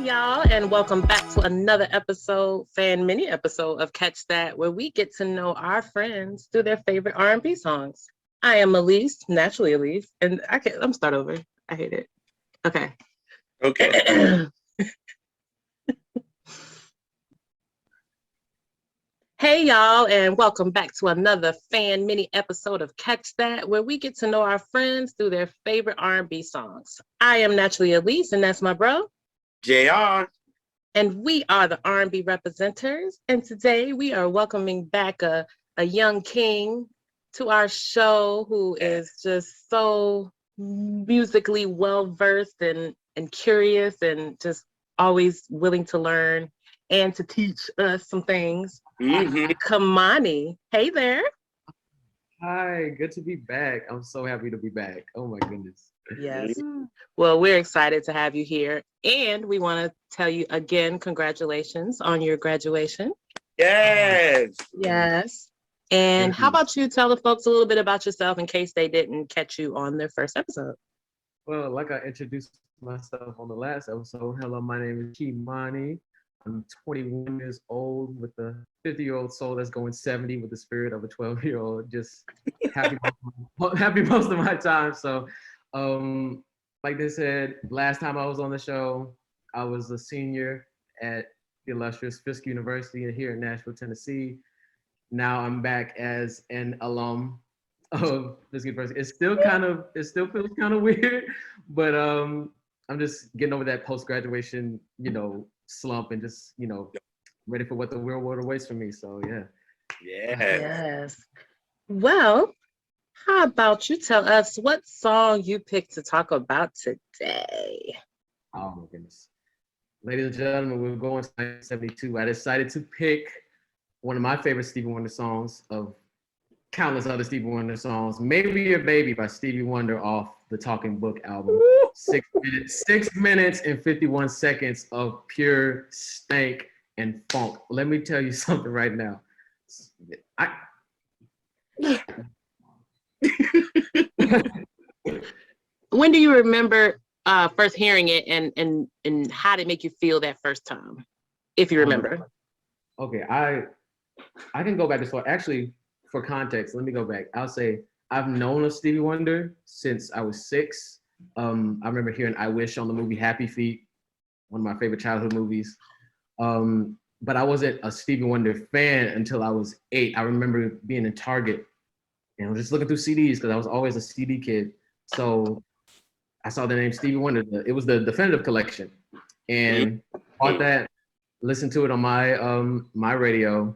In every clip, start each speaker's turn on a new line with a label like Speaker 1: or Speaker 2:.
Speaker 1: Y'all, and welcome back to another mini episode of Catch That, where we get to know our friends through their favorite R&B songs. I am Elise, naturally Elise, and I'm start over. I hate it. Okay. Hey y'all, and welcome back to another fan mini episode of Catch That, where we get to know our friends through their favorite R&B songs. I am naturally Elise, and that's my bro.
Speaker 2: JR.
Speaker 1: And we are the R&B representatives. And today we are welcoming back a young king to our show who is just so musically well-versed and curious and just always willing to learn and to teach us some things. Kemani, hey there.
Speaker 3: Hi, good to be back. I'm so happy to be back. Oh my goodness.
Speaker 1: Yes. Well, we're excited to have you here. And we want to tell you again, congratulations on your graduation.
Speaker 2: Yes.
Speaker 1: Yes. And how about you tell the folks a little bit about yourself in case they didn't catch you on their first episode?
Speaker 3: Well, like I introduced myself on the last episode, hello, my name is Kemani. I'm 21 years old with a 50-year-old soul that's going 70 with the spirit of a 12-year-old. Just happy most of my time. So, like they said, last time I was on the show, I was a senior at the illustrious Fisk University here in Nashville, Tennessee. Now I'm back as an alum of Fisk University. It still feels kind of weird, but I'm just getting over that post-graduation, slump and just, ready for what the real world awaits for me. So yeah.
Speaker 1: Yes. Well, how about you tell us what song you picked to talk about today?
Speaker 3: Oh my goodness. Ladies and gentlemen, we're going to 1972. I decided to pick one of my favorite Stevie Wonder songs of countless other Stevie Wonder songs, Maybe Your Baby by Stevie Wonder off the Talking Book album. 6 minutes and 51 seconds of pure stank and funk. Let me tell you something right now.
Speaker 1: When do you remember first hearing it and how did it make you feel that first time, if you remember?
Speaker 3: Okay, I can go back as far. Actually, for context, let me go back. I'll say I've known of Stevie Wonder since I was 6. I remember hearing I Wish on the movie Happy Feet, one of my favorite childhood movies. But I wasn't a Stevie Wonder fan until I was 8. I remember being in Target and I was just looking through CDs because I was always a CD kid. So I saw the name Stevie Wonder. It was the Definitive Collection. And bought that, listened to it on my radio.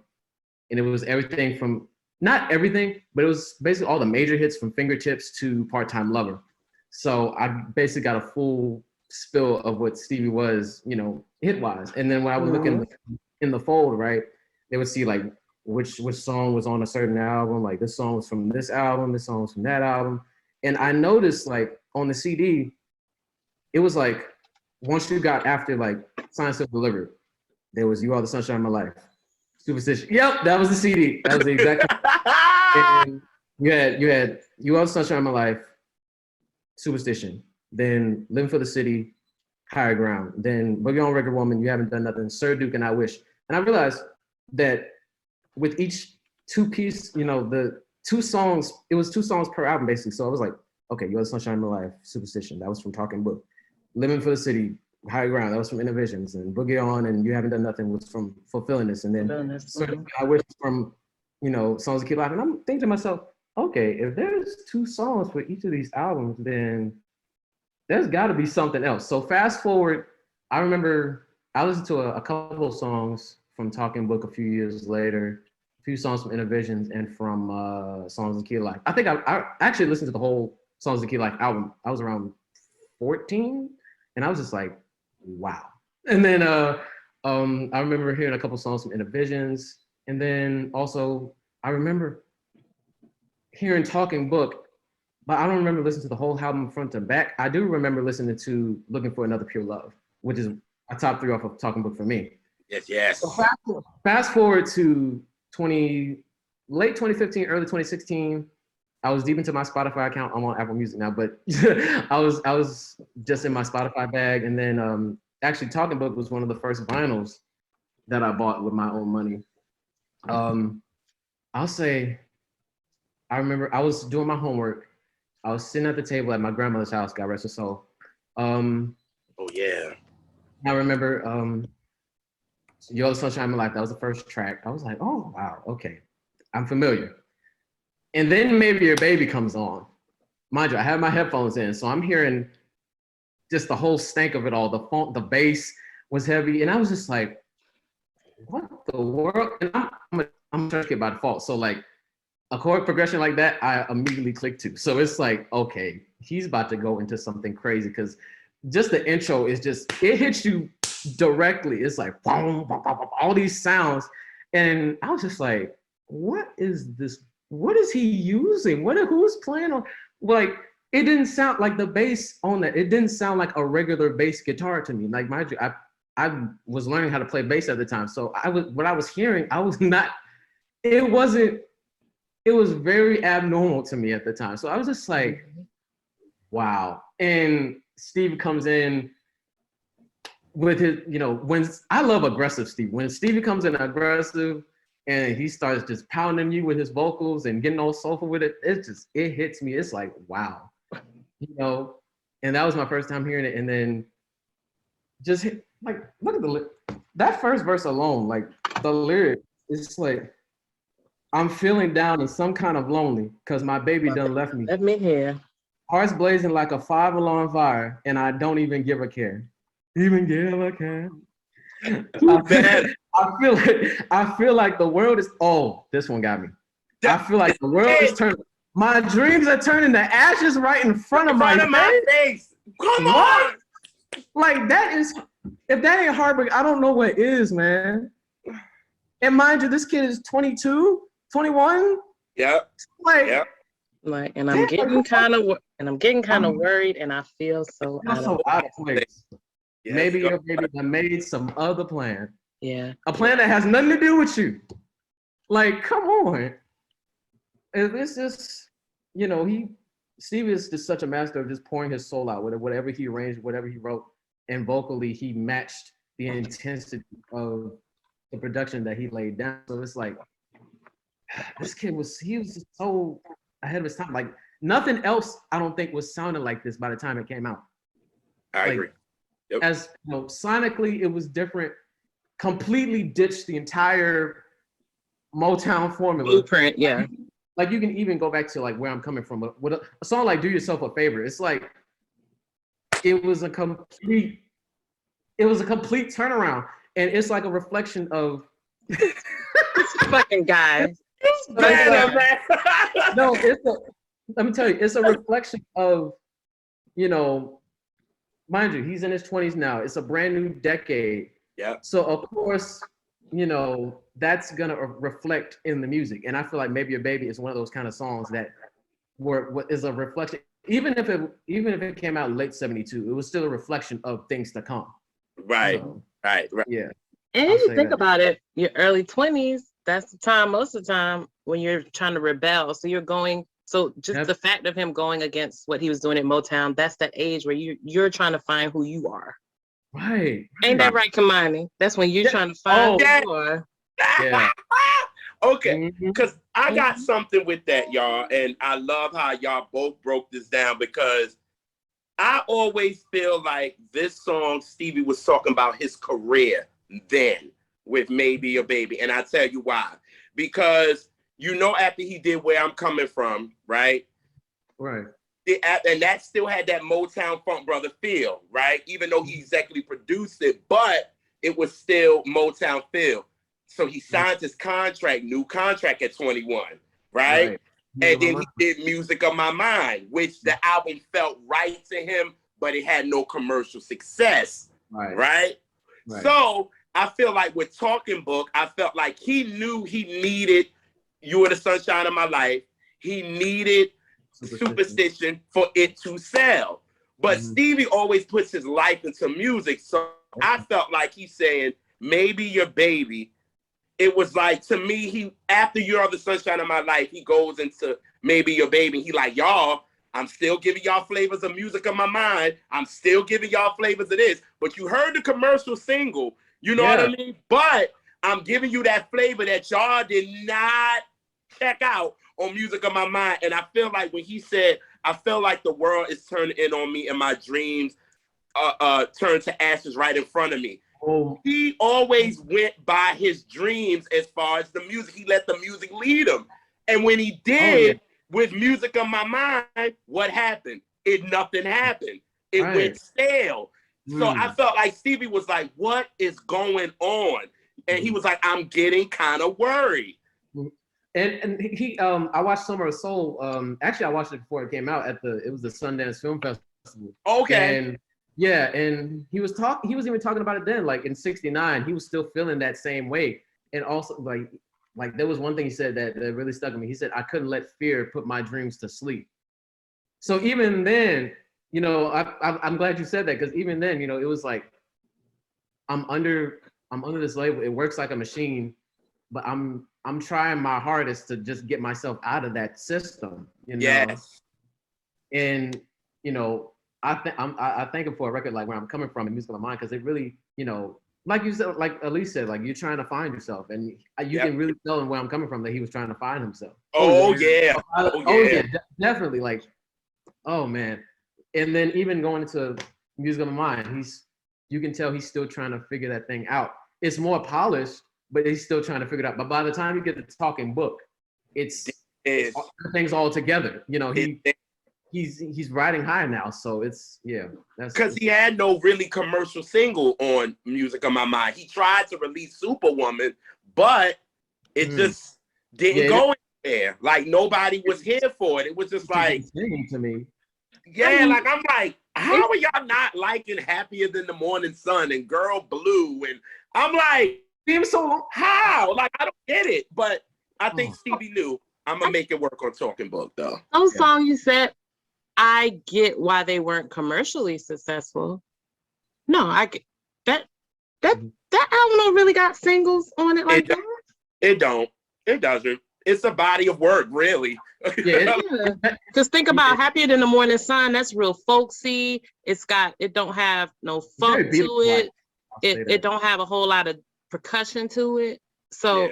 Speaker 3: And it was everything from, not everything, but it was basically all the major hits from Fingertips to Part-Time Lover. So I basically got a full spill of what Stevie was, hit-wise. And then when I would look in the fold, right, they would see like which song was on a certain album, like this song was from this album, this song was from that album. And I noticed like on the CD, it was like once you got after like Signed, Sealed, Delivered, there was You Are the Sunshine of My Life, Superstition. Yep, that was the CD. That was the exact. And you had You Are the Sunshine of My Life, Superstition, then Living for the City, Higher Ground, then Boogie on Record Woman, You Haven't Done Nothing, Sir Duke, and I Wish. And I realized that with each two-piece, the 2 songs, it was 2 songs per album basically. So I was like, okay, You Are the Sunshine of My Life, Superstition, that was from Talking Book. Living for the City, Higher Ground, that was from Innovations, and Boogie On and You Haven't Done Nothing was from Fulfilling This, and then Sir Duke, I Wish from, Songs That Keep Laughing. I'm thinking to myself, okay, if there's 2 songs for each of these albums, then there's got to be something else. So fast forward, I remember I listened to a couple of songs from Talking Book a few years later, a few songs from Innovations and from Songs in the Key of Life. I think I actually listened to the whole Songs in the Key of Life album. I was around 14, and I was just like, wow. And then I remember hearing a couple songs from Innovisions, and then also I remember hearing Talking Book, but I don't remember listening to the whole album front to back. I do remember listening to Looking for Another Pure Love, which is a top 3 off of Talking Book for me.
Speaker 2: Yes.
Speaker 3: So fast forward to late 2015, early 2016. I was deep into my Spotify account. I'm on Apple Music now, but I was just in my Spotify bag. And then actually Talking Book was one of the first vinyls that I bought with my own money. I'll say, I remember I was doing my homework. I was sitting at the table at my grandmother's house, God rest her soul.
Speaker 2: Oh yeah.
Speaker 3: I remember You're the Sunshine of My Life. That was the first track. I was like, oh wow, okay. I'm familiar. And then Maybe Your Baby comes on. Mind you, I have my headphones in, so I'm hearing just the whole stank of it all. The funk, the bass was heavy, and I was just like, what the world? And I'm a church kid by default, so like a chord progression like that, I immediately click to. So it's like, okay, he's about to go into something crazy, because just the intro is just, it hits you directly. It's like, boom, boom, boom, boom, all these sounds. And I was just like, what is this? What is he using? Who's playing on? Like, it didn't sound like the bass on that. It didn't sound like a regular bass guitar to me. Like, mind you, I was learning how to play bass at the time. So what I was hearing, it was very abnormal to me at the time. So I was just like, wow. And Steve comes in with his, when I love aggressive Steve. When Stevie comes in aggressive and he starts just pounding you with his vocals and getting all soulful with it, it hits me. It's like, wow. And that was my first time hearing it. And then just like, look at that first verse alone, like the lyric, it's like, I'm feeling down and some kind of lonely because my baby done left me.
Speaker 1: Let me hear.
Speaker 3: Heart's blazing like a 5-alarm fire, and I don't even give a care. Even give a care. I feel like the world is. Oh, this one got me. I feel like the world is turning. My dreams are turning to ashes right in front of my face.
Speaker 2: Come on.
Speaker 3: Like, that is. If that ain't heartbreak, I don't know what is, man. And mind you, this kid is 22, 21.
Speaker 2: Yep.
Speaker 3: Like.
Speaker 2: Yep.
Speaker 1: Like, and I'm getting kind of worried, and I feel so out of
Speaker 3: place. Yes, maybe your baby made some other plan.
Speaker 1: Yeah.
Speaker 3: A plan that has nothing to do with you. Like, come on. It's just, Steve is just such a master of just pouring his soul out with whatever he arranged, whatever he wrote, and vocally he matched the intensity of the production that he laid down. So it's like, this kid was just so ahead of his time. Like, nothing else, I don't think, was sounding like this by the time it came out.
Speaker 2: I agree. Yep.
Speaker 3: As sonically, it was different. Completely ditched the entire Motown formula.
Speaker 1: Blueprint, yeah.
Speaker 3: Like, you can even go back to like where I'm coming from. But with a song like "Do Yourself a Favor," it's like it was a complete turnaround, and it's like a reflection of
Speaker 1: this fucking guy.
Speaker 3: No, let me tell you, it's a reflection of, mind you, he's in his 20s now. It's a brand new decade.
Speaker 2: Yeah.
Speaker 3: So of course, that's gonna reflect in the music. And I feel like Maybe Your Baby is one of those kind of songs that is a reflection. Even if it came out in late 72, it was still a reflection of things to come.
Speaker 2: Right. Right.
Speaker 3: Yeah.
Speaker 1: And if you think about it, your early 20s, that's the time, most of the time, when you're trying to rebel. So the fact of him going against what he was doing at Motown, that's that age where you're trying to find who you are.
Speaker 3: Right.
Speaker 1: Ain't that right, Kemani? That's when you're trying to find who you are.
Speaker 2: Yeah. Okay, because I got something with that, y'all, and I love how y'all both broke this down, because I always feel like this song, Stevie was talking about his career then with Maybe Your Baby, and I tell you why. Because after he did Where I'm Coming From, right?
Speaker 3: Right.
Speaker 2: And that still had that Motown Funk Brother feel, right? Even though he executively produced it, but it was still Motown feel. So he signed his new contract at 21, right? And then he did Music of My Mind, which the album felt right to him but it had no commercial success.
Speaker 3: Right.
Speaker 2: So I feel like with Talking Book, I felt like he knew he needed You Are the Sunshine of My Life. He needed Superstition for it to sell. But Stevie always puts his life into music. So I felt like he's saying, maybe your baby. It was like, to me, he, after You Are the Sunshine of My Life, he goes into Maybe Your Baby. He like, y'all, I'm still giving y'all flavors of Music of My Mind. I'm still giving y'all flavors of this. But you heard the commercial single, you know what I mean? But I'm giving you that flavor that y'all did not check out on Music of My Mind. And I feel like when he said, I feel like the world is turning in on me and my dreams turn to ashes right in front of me. He always went by his dreams as far as the music. He let the music lead him. And when he did with Music of My Mind, what happened? Nothing happened. It went stale. So I felt like Stevie was like, what is going on? And he was like, I'm getting kind of worried.
Speaker 3: And he I watched Summer of Soul. Actually I watched it before it came out it was the Sundance Film Festival.
Speaker 2: Okay.
Speaker 3: And and he was even talking about it then, like in '69, he was still feeling that same way. And also like there was one thing he said that really stuck with me. He said, I couldn't let fear put my dreams to sleep. So even then, you know, I'm glad you said that, because even then, you know, it was like I'm under this label. It works like a machine, but I'm trying my hardest to just get myself out of that system, you know.
Speaker 2: Yes.
Speaker 3: And you know, I thank him for a record like Where I'm Coming From and Music of My Mind, because it really, you know, like you said, like Elise said, like you're trying to find yourself, and you can really tell in Where I'm Coming From that he was trying to find himself. Definitely. Like, oh man. And then even going into Music of My Mind, you can tell he's still trying to figure that thing out. It's more polished, but he's still trying to figure it out. But by the time you get the Talking Book, it's things all together. You know, he's riding high now, so it's that's
Speaker 2: because he had no really commercial single on Music of My Mind. He tried to release Superwoman, but it just didn't go there. Like nobody was here for it. It was just like
Speaker 3: singing to me.
Speaker 2: Like I'm like, how are y'all not liking Happier Than the Morning Sun and Girl Blue? And I'm like, how? Like I don't get it. But I think Stevie knew. I'm gonna make it work on Talking Book though.
Speaker 1: Those songs you said, I get why they weren't commercially successful. No, I get that album don't really got singles on it like that.
Speaker 2: It don't. It doesn't. It's a body of work, really.
Speaker 1: Because think about Happier Than the Morning Sun. That's real folksy. It don't have no funk to it. It don't have a whole lot of percussion to it. So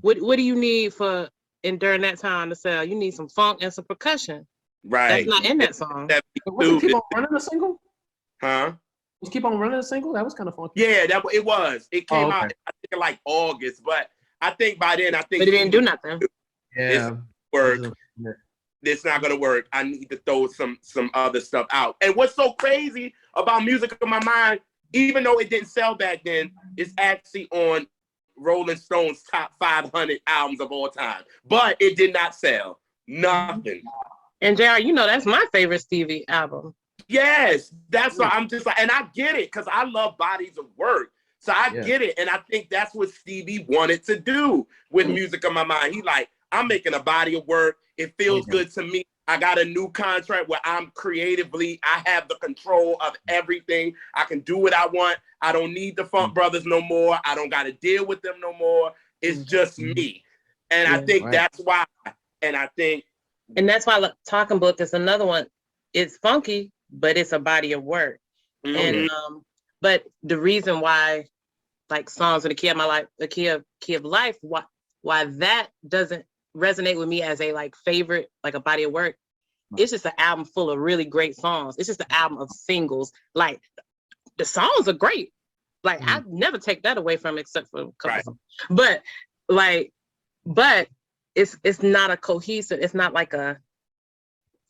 Speaker 1: what do you need during that time to sell? You need some funk and some percussion.
Speaker 2: Right.
Speaker 1: That's not in that song.
Speaker 3: Was Keep On Running a single?
Speaker 2: Huh?
Speaker 3: Was Keep On Running a single? That was kind of funky.
Speaker 2: Yeah, it was. It came out, I think, in like August, but I think by then,
Speaker 1: but it didn't do nothing.
Speaker 2: Yeah. It's not gonna work. I need to throw some other stuff out. And what's so crazy about Music of My Mind, even though it didn't sell back then, it's actually on Rolling Stone's top 500 albums of all time. But it did not sell. Nothing.
Speaker 1: And JR, you know, that's my favorite Stevie album.
Speaker 2: Yes, that's why I'm just like, and I get it, because I love bodies of work. So I get it. And I think that's what Stevie wanted to do with Music of My Mind. He like, I'm making a body of work. It feels good to me. I got a new contract where I have the control of everything. I can do what I want. I don't need the Funk Brothers no more. I don't got to deal with them no more. It's just me. And I think that's why. And
Speaker 1: that's why Talking Book is another one. It's funky, but it's a body of work. And but the reason why, like songs in the key of my life, the key of life, why that doesn't resonate with me as a like favorite, like a body of work, it's just an album full of really great songs. It's just an album of singles. Like the songs are great. Like I never take that away from except for a couple songs. But it's not a cohesive. It's not like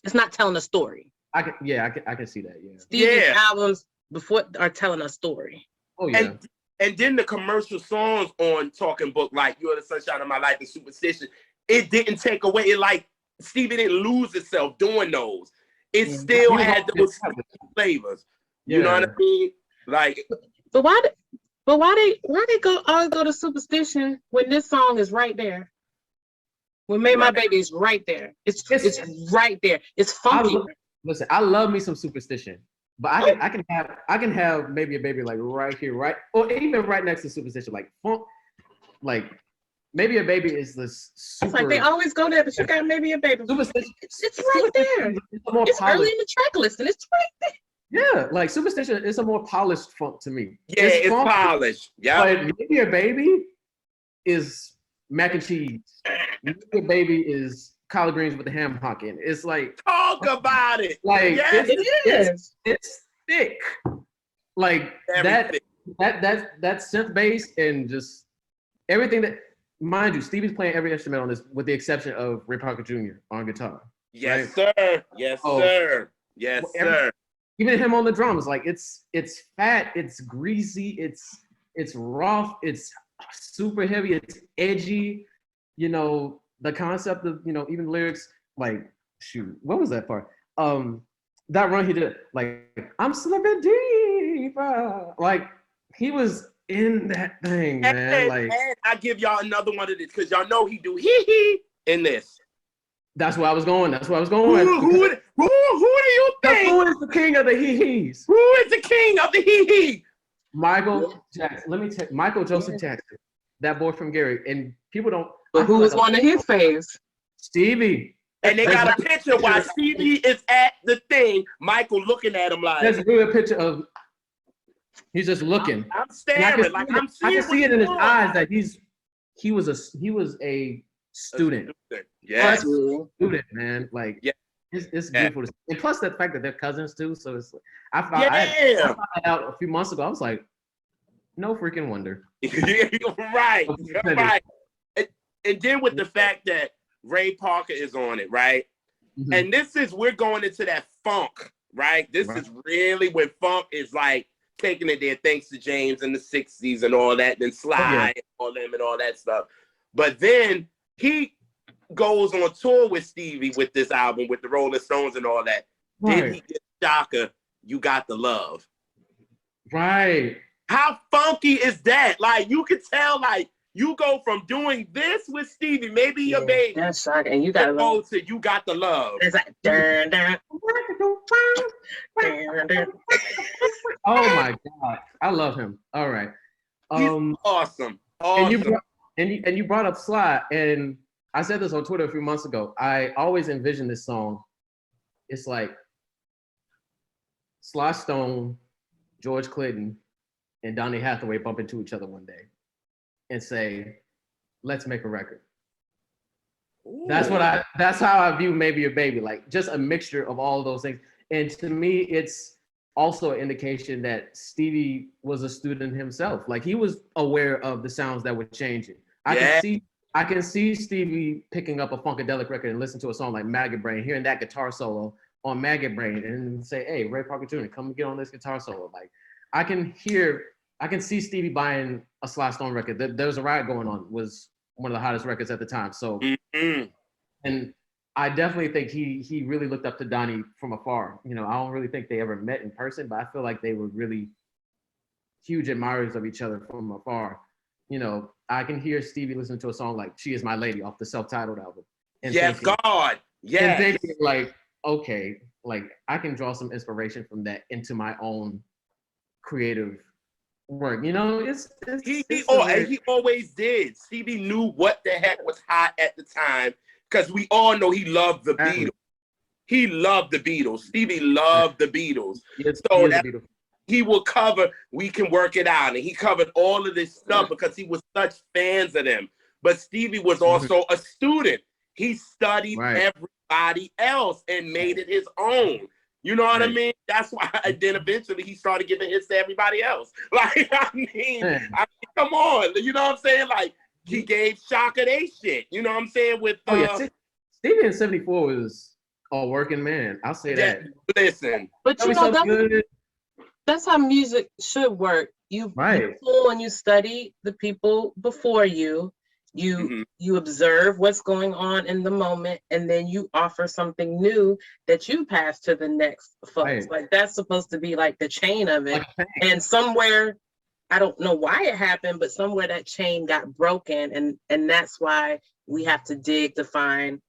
Speaker 1: it's not telling a story.
Speaker 3: I can see that. Yeah.
Speaker 1: Stevie's albums before are telling a story.
Speaker 3: Oh yeah.
Speaker 2: And then the commercial songs on Talking Book, like You Are the Sunshine of My Life and Superstition, it didn't take away. It like Stevie didn't lose itself doing those. it still had those flavors. You know what I mean? Like,
Speaker 1: but why they always go to Superstition when this song is right there? When Made My Baby is right there. It's right there. It's funky.
Speaker 3: Listen, I love me some Superstition, but I can have Maybe a Baby like right here, right, or even right next to Superstition, like funk, like Maybe a Baby is this super.
Speaker 1: It's like they always go there, but you got Maybe a Baby.
Speaker 3: Superstition.
Speaker 1: It's right there. It's early in the track list, and it's right there.
Speaker 3: Yeah, like Superstition is a more polished funk to me.
Speaker 2: Yeah, it's polished. Yeah.
Speaker 3: But Maybe a Baby is mac and cheese. Maybe a Baby is collard greens with the ham hocking. It's like
Speaker 2: talk about it.
Speaker 3: Like
Speaker 2: yes,
Speaker 3: it's thick. Like that synth bass and just everything that, mind you, Stevie's playing every instrument on this with the exception of Ray Parker Jr. on guitar.
Speaker 2: Yes,
Speaker 3: right?
Speaker 2: sir. Yes, sir. Yes, sir.
Speaker 3: Even him on the drums, like it's fat, it's greasy, it's rough, it's super heavy, it's edgy. You know, the concept of, you know, even lyrics, like, shoot, what was that part? That run he did, like, I'm slipping deeper. Like, he was in that thing, man. Like,
Speaker 2: and I give y'all another one of this because y'all know he do hee in this.
Speaker 3: That's where I was going.
Speaker 2: Who do you think?
Speaker 3: Who is the king of the hee-hees?
Speaker 2: Who is the king of the hee-hee?
Speaker 3: Michael Jackson. Let me tell you, Michael Joseph Jackson, that boy from Gary. And people don't.
Speaker 1: But who was one of his faves?
Speaker 3: Stevie.
Speaker 2: And they got a picture while Stevie is at the thing, Michael looking at him like.
Speaker 3: There's really a picture of, he's just looking.
Speaker 2: I'm staring, like I'm seeing.
Speaker 3: I can see it in his eyes that he was a student.
Speaker 2: Yes.
Speaker 3: Student, man. Like, yeah. It's beautiful. And plus the fact that they're cousins too. So it's, I found that out a few months ago. I was like, no freaking wonder.
Speaker 2: Right. Right. And then with the fact that Ray Parker is on it, right? Mm-hmm. And we're going into that funk, right? This is really when funk is like taking it there, thanks to James in the 60s and all that, then Sly and all them and all that stuff. But then he goes on tour with Stevie with this album, with the Rolling Stones and all that. Right. Then he gets Shaka, You Got the Love.
Speaker 3: Right.
Speaker 2: How funky is that? Like, you could tell, like, you go from doing this with Stevie, Maybe Your Baby.
Speaker 1: That's shocking. And you got to
Speaker 2: go to You Got the Love.
Speaker 1: It's like, dun, dun.
Speaker 3: Oh my God. I love him. All right.
Speaker 2: He's awesome.
Speaker 3: And you brought up Sly, and I said this on Twitter a few months ago. I always envision this song. It's like Sly Stone, George Clinton, and Donny Hathaway bump into each other one day and say, let's make a record. Ooh. That's how I view Maybe a Baby, like just a mixture of all of those things. And to me, it's also an indication that Stevie was a student himself. Like, he was aware of the sounds that were changing. I can see Stevie picking up a Funkadelic record and listen to a song like Maggot Brain, hearing that guitar solo on Maggot Brain, and say, hey, Ray Parker Jr., come get on this guitar solo. Like, I can see Stevie buying a Sly Stone record. There's a Riot Going On was one of the hottest records at the time. So, and I definitely think he really looked up to Donnie from afar. You know, I don't really think they ever met in person, but I feel like they were really huge admirers of each other from afar. You know, I can hear Stevie listen to a song like She Is My Lady off the self-titled album. And
Speaker 2: God. Yes.
Speaker 3: And thinking like, okay, like I can draw some inspiration from that into my own creative work. You know, he
Speaker 2: always did. Stevie knew what the heck was hot at the time, because we all know he loved the Beatles. He loved the Beatles. Stevie loved the Beatles. So he will cover We Can Work It Out, and he covered all of this stuff because he was such fans of them. But Stevie was also a student. He studied everybody else and made it his own. You know what I mean? That's why then eventually he started giving hits to everybody else. Like, I mean, come on. You know what I'm saying? Like, he gave Shaka they shit. You know what I'm saying? With
Speaker 3: Stevie in 74 was a working man. I'll say that.
Speaker 2: Listen.
Speaker 1: But you know, that's how music should work. You pull and you study the people before you. You you observe what's going on in the moment, and then you offer something new that you pass to the next folks.
Speaker 3: Right.
Speaker 1: Like that's supposed to be like the chain of it.
Speaker 3: Like,
Speaker 1: And somewhere, I don't know why it happened, but somewhere that chain got broken, and that's why we have to dig to find,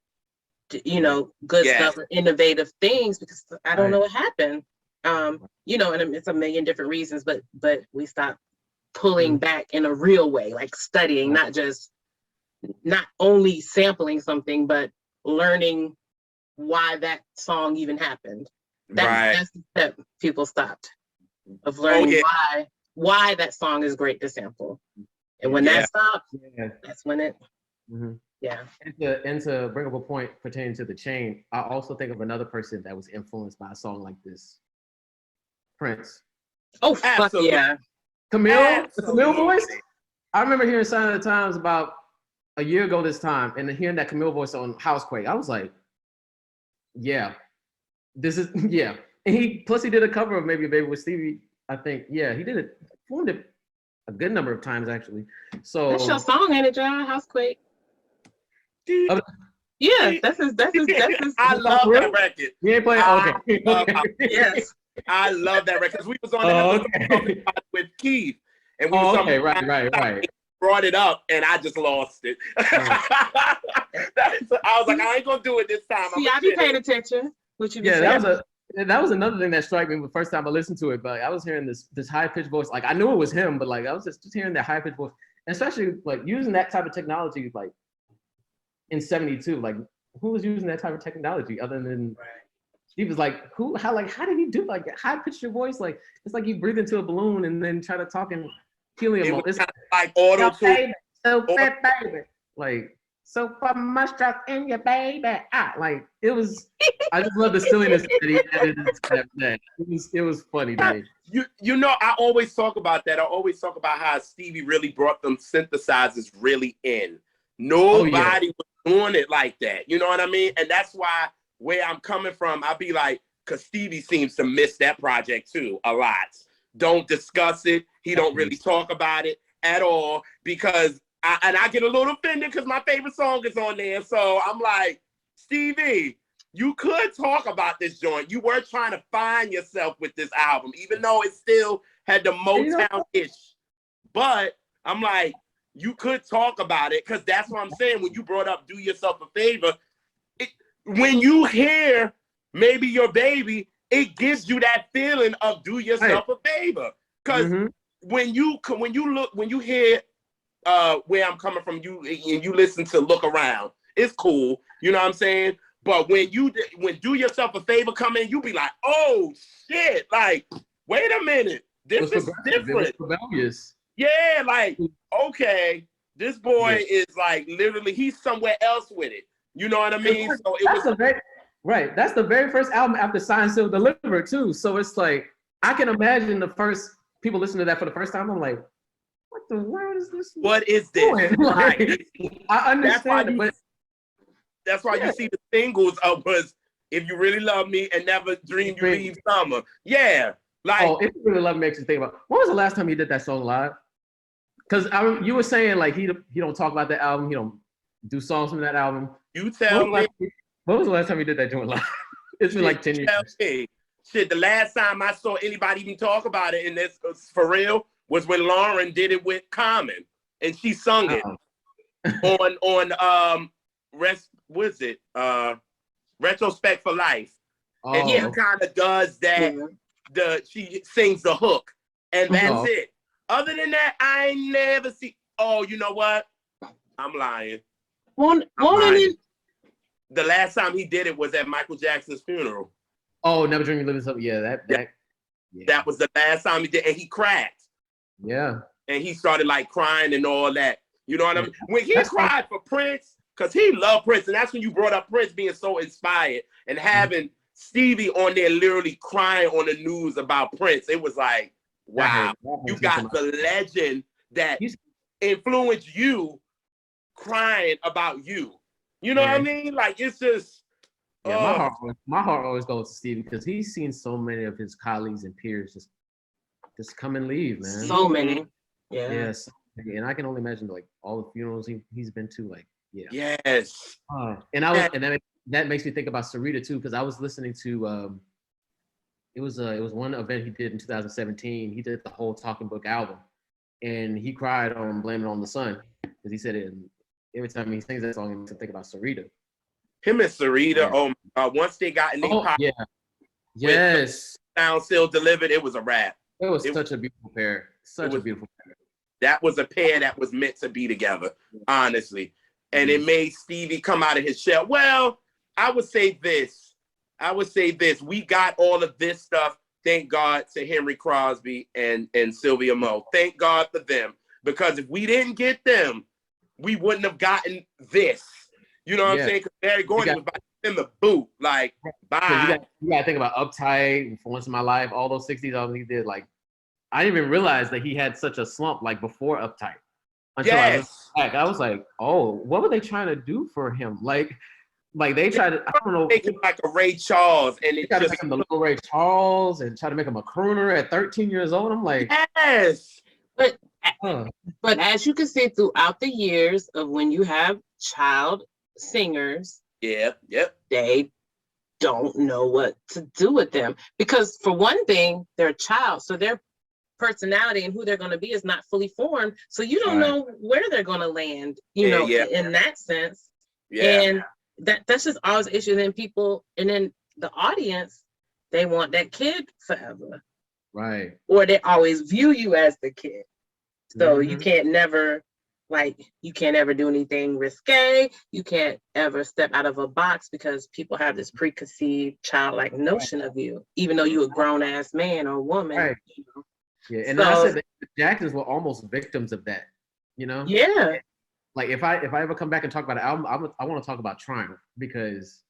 Speaker 1: you know, good stuff or innovative things, because I don't know what happened. You know, and it's a million different reasons, but we stopped pulling back in a real way, like studying, not only sampling something, but learning why that song even happened. That's the step people stopped, of learning why that song is great to sample. And when that stopped, that's when it,
Speaker 3: And to bring up a point pertaining to the chain, I also think of another person that was influenced by a song like this. Prince.
Speaker 1: Oh, fuck yeah.
Speaker 3: Camille, the Camille voice. I remember hearing Sign of the Times about a year ago this time, and hearing that Camille voice on Housequake. I was like, yeah, this is, yeah. And he did a cover of Maybe a Baby with Stevie, I think. Yeah, he did it, performed it a good number of times, actually. So
Speaker 1: that's your song, ain't it, John? Housequake. Yeah, that's his.
Speaker 2: I love that record.
Speaker 3: You ain't playing? Okay.
Speaker 1: Yes.
Speaker 2: I love that record, because we was on the episode with Keith, and we was talking
Speaker 3: right.
Speaker 2: Brought it up, and I just lost it. I was like, I ain't gonna do it this time.
Speaker 1: See, I be paying attention. What you be saying?
Speaker 3: That was another thing that struck me the first time I listened to it. But I was hearing this high pitched voice. Like I knew it was him, but like I was just hearing that high pitched voice, and especially like using that type of technology, like in '72. Like who was using that type of technology other than? He was like, how did he do like high pitched your voice? Like it's like you breathe into a balloon and then try to talk in helium.
Speaker 2: It's like auto tune.
Speaker 3: So fat baby, like so far mustache in your baby. Like it was. I just love the silliness that he added into that. It was funny to me.
Speaker 2: You know, I always talk about that. I always talk about how Stevie really brought them synthesizers really in. Nobody was doing it like that. You know what I mean? And that's why where I'm coming from, I'll be like, because Stevie seems to miss that project too a lot. Don't discuss it. He don't really talk about it at all, because I get a little offended because my favorite song is on there. So I'm like, Stevie, you could talk about this joint. You were trying to find yourself with this album, even though it still had the Motown-ish. But I'm like, you could talk about it, because that's what I'm saying. When you brought up Do Yourself a Favor, when you hear Maybe Your Baby, it gives you that feeling of do yourself a favor. Because when you hear Where I'm Coming From, you listen to Look Around, it's cool. You know what I'm saying? But when Do Yourself a Favor come in, you be like, oh shit, like, wait a minute, this is different.
Speaker 3: Rebellious.
Speaker 2: Yeah, like, okay, this boy is like literally, he's somewhere else with it. You know what I mean? So that's
Speaker 3: the very first album after Sign Seal Delivered too. So it's like I can imagine the first people listening to that for the first time. I'm like, what the world is this?
Speaker 2: What is this?
Speaker 3: Like, I understand it, but
Speaker 2: that's why you see the singles of was If You Really Love Me and Never Dream You Leave Summer. Yeah, like
Speaker 3: If You Really Love Me makes you think about when was the last time you did that song live? Because you were saying like he don't talk about that album, he don't do songs from that album.
Speaker 2: You tell me.
Speaker 3: When was the last time you did that joint live? It's been like 10 years.
Speaker 2: Shit, the last time I saw anybody even talk about it, and this for real, was when Lauren did it with Common, and she sung it on Retrospect for Life. And she kind of does that. She sings the hook, and that's it. Other than that, I ain't never see. Oh, you know what? I'm lying. The last time he did it was at Michael Jackson's funeral.
Speaker 3: Oh, Never Dream You Live in Something. Yeah,
Speaker 2: that was the last time he did, and he cracked.
Speaker 3: Yeah.
Speaker 2: And he started like crying and all that. You know what I mean? When he cried for Prince, because he loved Prince, and that's when you brought up Prince being so inspired and having Stevie on there literally crying on the news about Prince. It was like, wow, you got the legend that influenced you crying about you. You know what I mean? Like, it's just...
Speaker 3: Yeah, my heart always goes to Stevie because he's seen so many of his colleagues and peers just come and leave, man.
Speaker 1: So many. Yeah.
Speaker 3: Yes. And I can only imagine like all the funerals he's been to, like Yeah.
Speaker 2: Yes.
Speaker 3: And that makes me think about Sarita too, because I was listening to it was one event he did in 2017. He did the whole Talking Book album, and he cried on "Blame It on the Sun" because he said it. Every time he sings that song, he makes him think about Sarita.
Speaker 2: Him and Sarita. Oh my God! Once they got in their pocket,
Speaker 3: yeah, yes,
Speaker 2: sound still delivered. It was a wrap.
Speaker 3: It was such a beautiful pair. Such a beautiful pair.
Speaker 2: That was a pair that was meant to be together, honestly. And it made Stevie come out of his shell. Well, I would say this. We got all of this stuff, thank God, to Henry Crosby and Sylvia Mo. Thank God for them. Because if we didn't get them, we wouldn't have gotten this. You know what I'm saying? Because Barry Gordy was about to in the boot. Like, bye.
Speaker 3: You got to think about Uptight, For Once in My Life, all those 60s albums he did. Like, I didn't even realize that he had such a slump, like, before Uptight. Until I looked back, I was like, "Oh, what were they trying to do for him? Like they tried to, I don't know,
Speaker 2: make him like a Ray Charles, and
Speaker 3: they tried to make him the little Ray Charles, and try to make him a crooner at 13 years old." I'm like,
Speaker 2: yes,
Speaker 1: but as you can see throughout the years of when you have child singers, they don't know what to do with them because, for one thing, they're a child, so they're personality and who they're going to be is not fully formed, so you don't know where they're going to land, you know, in that sense. And that's just always an issue. Then people, and then the audience, they want that kid forever,
Speaker 3: right?
Speaker 1: Or they always view you as the kid, so you can't never do anything risque. You can't ever step out of a box because people have this preconceived childlike notion of you, even though you're a grown-ass man or woman.
Speaker 3: Right.
Speaker 1: You know?
Speaker 3: Yeah, and I said the Jacksons were almost victims of that, you know?
Speaker 1: Yeah.
Speaker 3: Like if I ever come back and talk about an album, I want to talk about Triumph because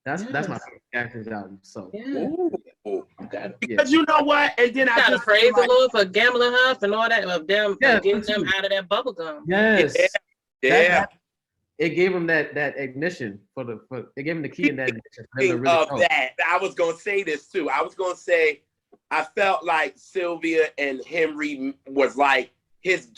Speaker 3: that's my favorite Jacksons album. So
Speaker 2: because you know what? And then I
Speaker 1: just praise the Lord for Gambling Huff and all that of them getting them out of that bubble gum.
Speaker 3: Yes. It gave him that ignition it gave him the key in that ignition.
Speaker 2: That I was gonna say this too. I was gonna say I felt like Sylvia and Henry was like his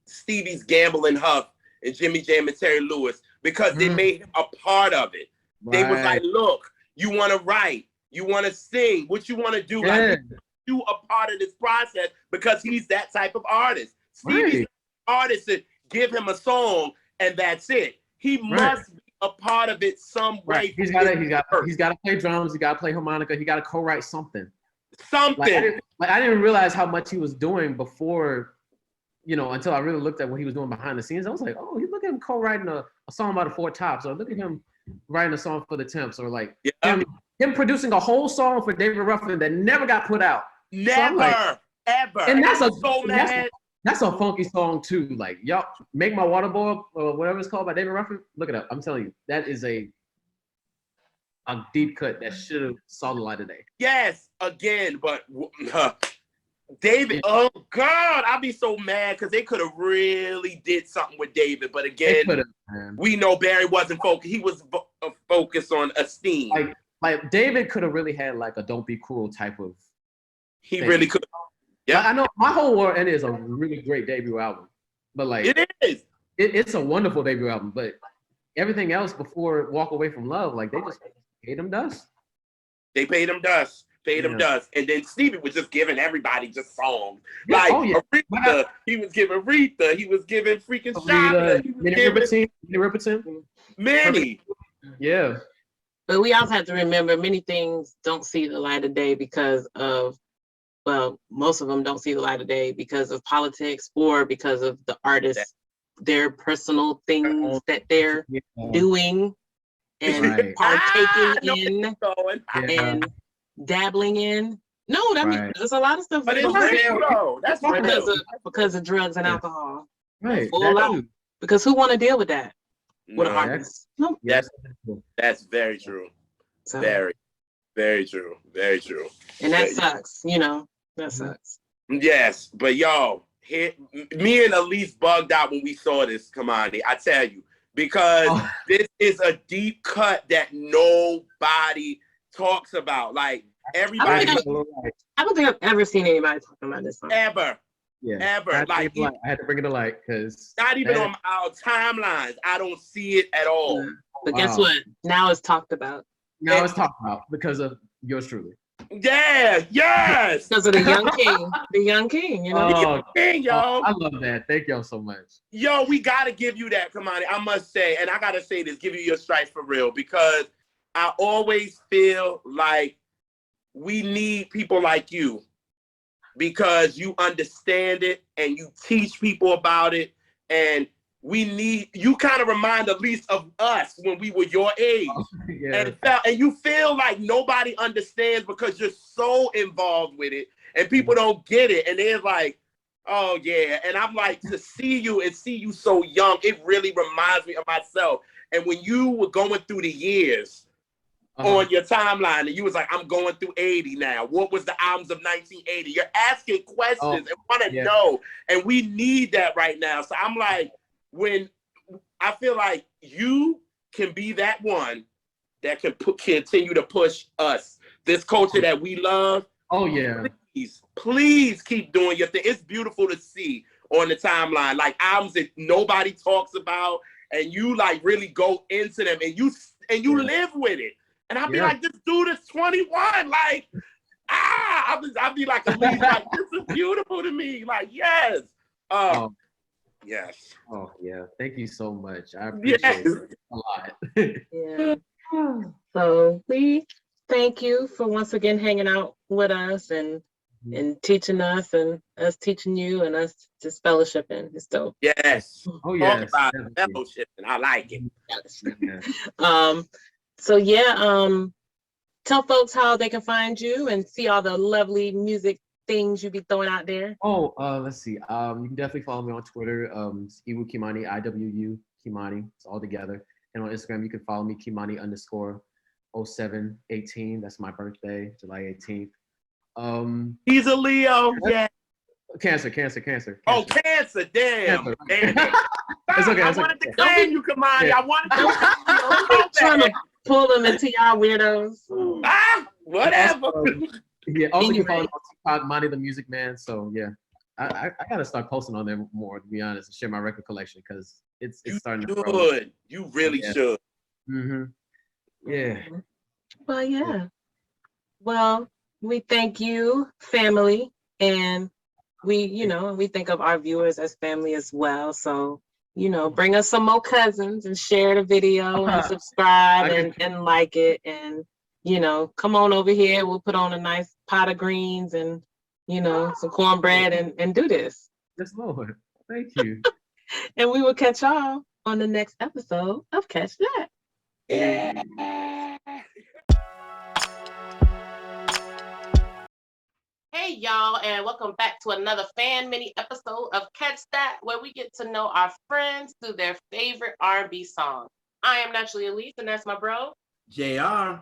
Speaker 2: Stevie's Gambling Huff and Jimmy Jam and Terry Lewis because they made him a part of it. Right. They was like, look, you want to write, you want to sing, what you want to do, like you a part of this process because he's that type of artist. Stevie's artist to give him a song and that's it. He must be a part of it some way.
Speaker 3: He's got to play drums. He got to play harmonica. He got to co-write something. I didn't realize how much he was doing before, you know, until I really looked at what he was doing behind the scenes. I was like, oh, look at him co-writing a song about the Four Tops, or look at him writing a song for the Temps, or like him producing a whole song for David Ruffin that never got put out.
Speaker 2: Never, ever.
Speaker 3: And that's a funky song too. Like, y'all, Make My Water Boil or whatever it's called by David Ruffin. Look it up. I'm telling you, that is a deep cut that should have saw the light of day.
Speaker 2: Yes, again, but David, oh God, I'd be so mad because they could have really did something with David. But again, we know Barry wasn't focused. He was focused on Esteem.
Speaker 3: Like David could have really had like a Don't Be Cruel type of
Speaker 2: thing. Really could.
Speaker 3: Yeah, I know My Whole World Ended is a really great debut album. But like
Speaker 2: it is.
Speaker 3: It's a wonderful debut album. But everything else before Walk Away From Love, like they just paid him dust.
Speaker 2: They paid him dust. And then Stevie was just giving everybody just songs. Aretha, he was giving Aretha. He was giving freaking Shaka. Many.
Speaker 3: Yeah.
Speaker 1: But we also have to remember many things don't see the light of day because of, well, most of them don't see the light of day because of politics or because of the artists, their personal things that they're doing and partaking in and dabbling in. No, that means there's a lot of stuff.
Speaker 2: But it's real though. That's
Speaker 1: because of drugs and alcohol.
Speaker 3: Right.
Speaker 1: Because who want to deal with that? With an artist? No.
Speaker 2: That's very true. So, very, very true. Very true.
Speaker 1: And that sucks. You know, that sucks.
Speaker 2: Yes, but y'all, me and Elise bugged out when we saw this, Kemani. I tell you, because this is a deep cut that nobody talks about. Like everybody.
Speaker 1: I don't think I've ever seen anybody talking about this song.
Speaker 2: Ever.
Speaker 3: Yeah.
Speaker 2: ever.
Speaker 3: I had to bring it to light because
Speaker 2: not even on our timelines. I don't see it at all.
Speaker 1: But guess what? Now it's talked about.
Speaker 3: Now it's talked about because of yours truly.
Speaker 2: Yeah, yes.
Speaker 1: Because of the young king, you know.
Speaker 2: The young king, yo.
Speaker 3: I love that. Thank y'all so much.
Speaker 2: Yo, we gotta give you that, Kemani. I must say, and I gotta say this, give you your stripes for real, because I always feel like we need people like you, because you understand it and you teach people about it, and you kind of remind at least of us when we were your age. Yeah. And you feel like nobody understands because you're so involved with it and people don't get it. And they're like, oh yeah. And I'm like, to see you and see you so young, it really reminds me of myself. And when you were going through the years on your timeline and you was like, I'm going through 80 now. What was the albums of 1980? You're asking questions and want to know. And we need that right now. So I'm like, when I feel like you can be that one that can continue to push us, this culture that we love. Oh yeah. Please keep doing your thing. It's beautiful to see on the timeline, like albums that nobody talks about, and you like really go into them and you live with it. And I'll be like, this dude is 21. Like, I'll be like, like, this is beautiful to me. Like, yes. Yes. Oh
Speaker 3: yeah. Thank you so much. I appreciate it a lot.
Speaker 1: Yeah. So we thank you for once again hanging out with us and teaching us and us teaching you and us just fellowshipping. It's dope.
Speaker 2: Yes. Oh yes. Talk about fellowshipping. I like it.
Speaker 1: Yes. So tell folks how they can find you and see all the lovely music things you be throwing out there.
Speaker 3: Let's see. You can definitely follow me on Twitter. Iwu Kemani, IWU Kemani. It's all together. And on Instagram, you can follow me Kemani_0718. That's my birthday, July 18th.
Speaker 2: He's a Leo. Yeah.
Speaker 3: Cancer.
Speaker 2: Oh, Cancer. Damn. Damn.
Speaker 3: It's okay.
Speaker 2: I wanted to claim you, Kemani.
Speaker 3: Yeah.
Speaker 2: I wanted to.
Speaker 1: Trying to pull them into y'all weirdos.
Speaker 2: Whatever.
Speaker 3: Also you can follow me on TikTok, Monty the Music Man. So yeah, I gotta start posting on there more, to be honest, and share my record collection because it's starting to grow.
Speaker 2: You really should.
Speaker 3: Yeah.
Speaker 1: Well, yeah. Well, we thank you, family, and we think of our viewers as family as well. So, bring us some more cousins and share the video and subscribe and like it, and come on over here. We'll put on a nice pot of greens and some cornbread and do this.
Speaker 3: Yes, Lord. Thank you.
Speaker 1: And we will catch y'all on the next episode of Catch That.
Speaker 2: Yeah.
Speaker 1: Hey y'all, and welcome back to another fan mini episode of Catch That, where we get to know our friends through their favorite R&B song. I am Naturally Elise, and that's my bro,
Speaker 2: JR.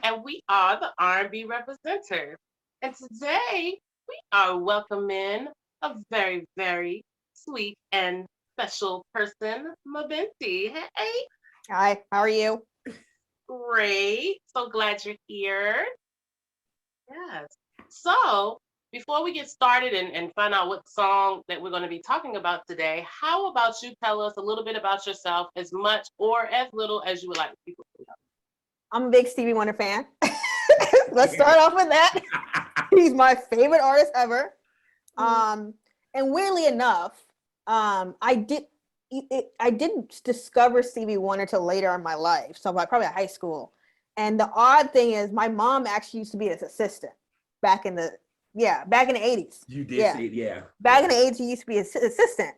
Speaker 1: And we are the R&B representatives. And today we are welcoming a very, very sweet and special person, MaBinti. Hey.
Speaker 4: Hi, how are you?
Speaker 1: Great. So glad you're here. Yes. So before we get started and find out what song that we're going to be talking about today, how about you tell us a little bit about yourself, as much or as little as you would like people to know?
Speaker 4: I'm a big Stevie Wonder fan. Let's start off with that. He's my favorite artist ever. And weirdly enough, I didn't discover Stevie Wonder till later in my life. So probably high school. And the odd thing is my mom actually used to be his assistant back in the 80s.
Speaker 2: You did see it, yeah.
Speaker 4: Back in the 80s, he used to be his assistant.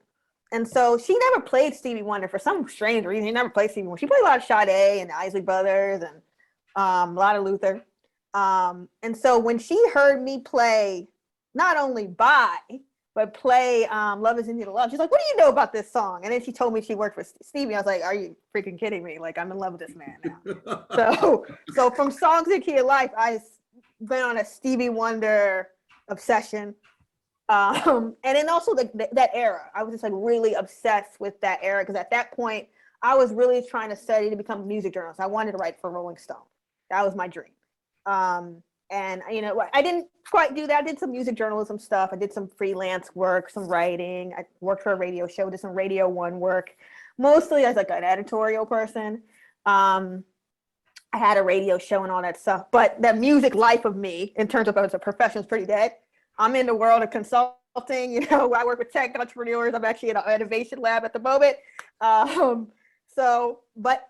Speaker 4: And so she never played Stevie Wonder for some strange reason. He never played Stevie Wonder. She played a lot of Sade and the Isley Brothers and a lot of Luther. And so when she heard me play, not only but play Love Is In You to Love, she's like, what do you know about this song? And then she told me she worked for Stevie. I was like, are you freaking kidding me? Like, I'm in love with this man now. So from Songs in Key of Life, I've been on a Stevie Wonder obsession. And then also that era, I was just like really obsessed with that era, because at that point I was really trying to study to become a music journalist. I wanted to write for Rolling Stone. That was my dream. And And I didn't quite do that. I did some music journalism stuff. I did some freelance work, some writing. I worked for a radio show, did some Radio 1 work, mostly as like an editorial person. I had a radio show and all that stuff, but the music life of me, in terms of as a profession, is pretty dead. I'm in the world of consulting. I work with tech entrepreneurs. I'm actually in an innovation lab at the moment. But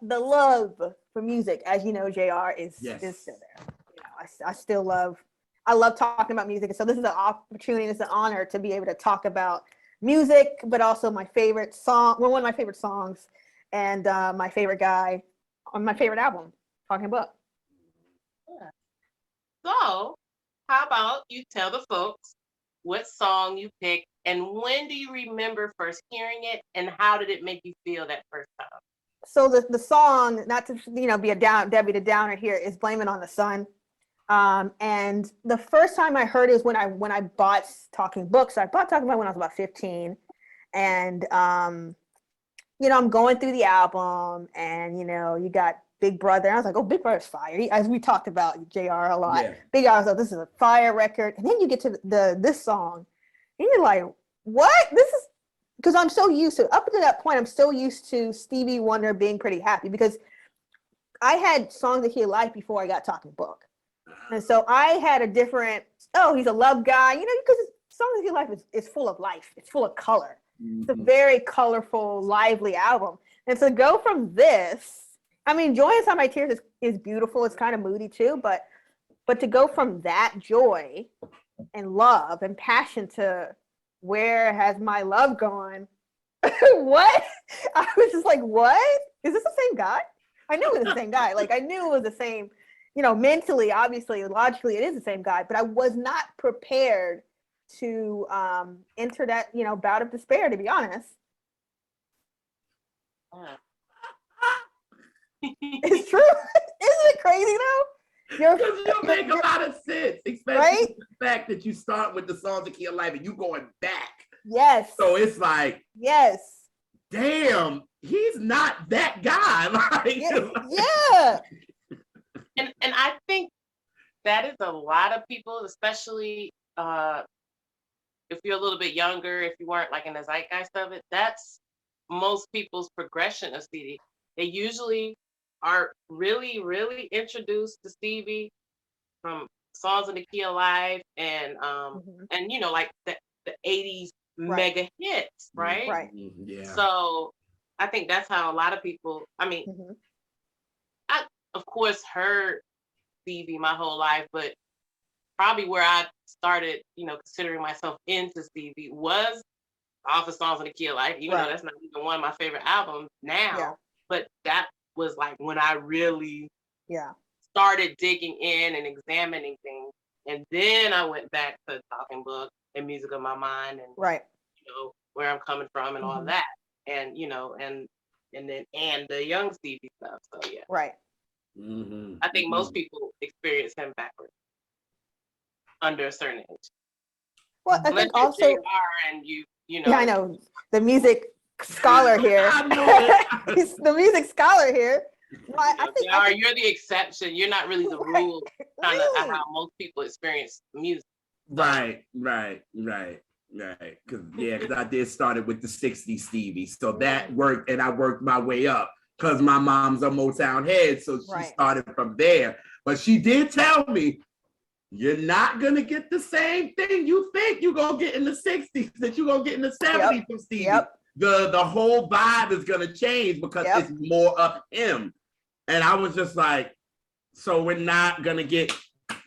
Speaker 4: the love for music, as you know, JR, is still there. I love talking about music. And so this is an opportunity, it's an honor to be able to talk about music, but also my favorite song, one of my favorite songs, and my favorite guy on my favorite album, Talking Book.
Speaker 1: Yeah. So, how about you tell the folks what song you picked, and when do you remember first hearing it, and how did it make you feel that first time?
Speaker 4: So the song, not to be a Debbie the Downer here, is "Blame It on the Sun." And the first time I heard it was when I bought Talking Books. I bought Talking Book when I was about 15, and I'm going through the album, and you got Big Brother. I was like, oh, Big Brother's fire. As we talked about JR a lot. Yeah. Big Brother, I was like, this is a fire record. And then you get to this song, and you're like, what? This is, because I'm so used to, up to that point, I'm so used to Stevie Wonder being pretty happy, because I had Songs of Key of Life before I got Talking Book. And so I had a different, he's a love guy, because Songs of Key of Life is full of life. It's full of color. Mm-hmm. It's a very colorful, lively album. And to go from this, Joy Inside My Tears is beautiful. It's kind of moody too, but to go from that joy and love and passion to Where Has My Love Gone? What? I was just like, what? Is this the same guy? I knew it was the same guy. Like, I knew it was the same, mentally, obviously, logically, it is the same guy, but I was not prepared to enter that, bout of despair, to be honest. It's true. Isn't it crazy though?
Speaker 2: You make a lot of sense, especially the fact that you start with the Songs of Key of Life and you going back.
Speaker 4: Yes.
Speaker 2: So it's like,
Speaker 4: yes.
Speaker 2: Damn, he's not that guy.
Speaker 4: Yeah.
Speaker 1: And I think that is a lot of people, especially if you're a little bit younger, if you weren't like in the zeitgeist of it, that's most people's progression of Stevie. They usually are really, really introduced to Stevie from Songs in the Key of Life and like the 80s mega hits, right?
Speaker 4: Right.
Speaker 2: Yeah.
Speaker 1: So I think that's how a lot of people, I of course heard Stevie my whole life, but probably where I started, considering myself into Stevie was off of Songs in the Key of Life, even though that's not even one of my favorite albums now. Yeah. But that was like when I really started digging in and examining things. And then I went back to Talking Book and Music of My Mind and where I'm coming from and all that. And and the young Stevie stuff. So yeah.
Speaker 4: Right.
Speaker 2: Mm-hmm.
Speaker 1: I think most people experience him backwards under a certain age.
Speaker 4: Well, I think also
Speaker 1: and you know.
Speaker 4: Yeah, I know. The music scholar here. He's the music scholar here. I think
Speaker 1: you're the exception. You're not really the rule. Kind of how most people experience music.
Speaker 2: Right. Because I did started with the 60s Stevie, so that worked, and I worked my way up because my mom's a Motown head, so she started from there. But she did tell me, you're not gonna get the same thing you think you're gonna get in the 60s that you're gonna get in the 70s from Stevie. The whole vibe is gonna change because it's more of him. And I was just like, so we're not gonna get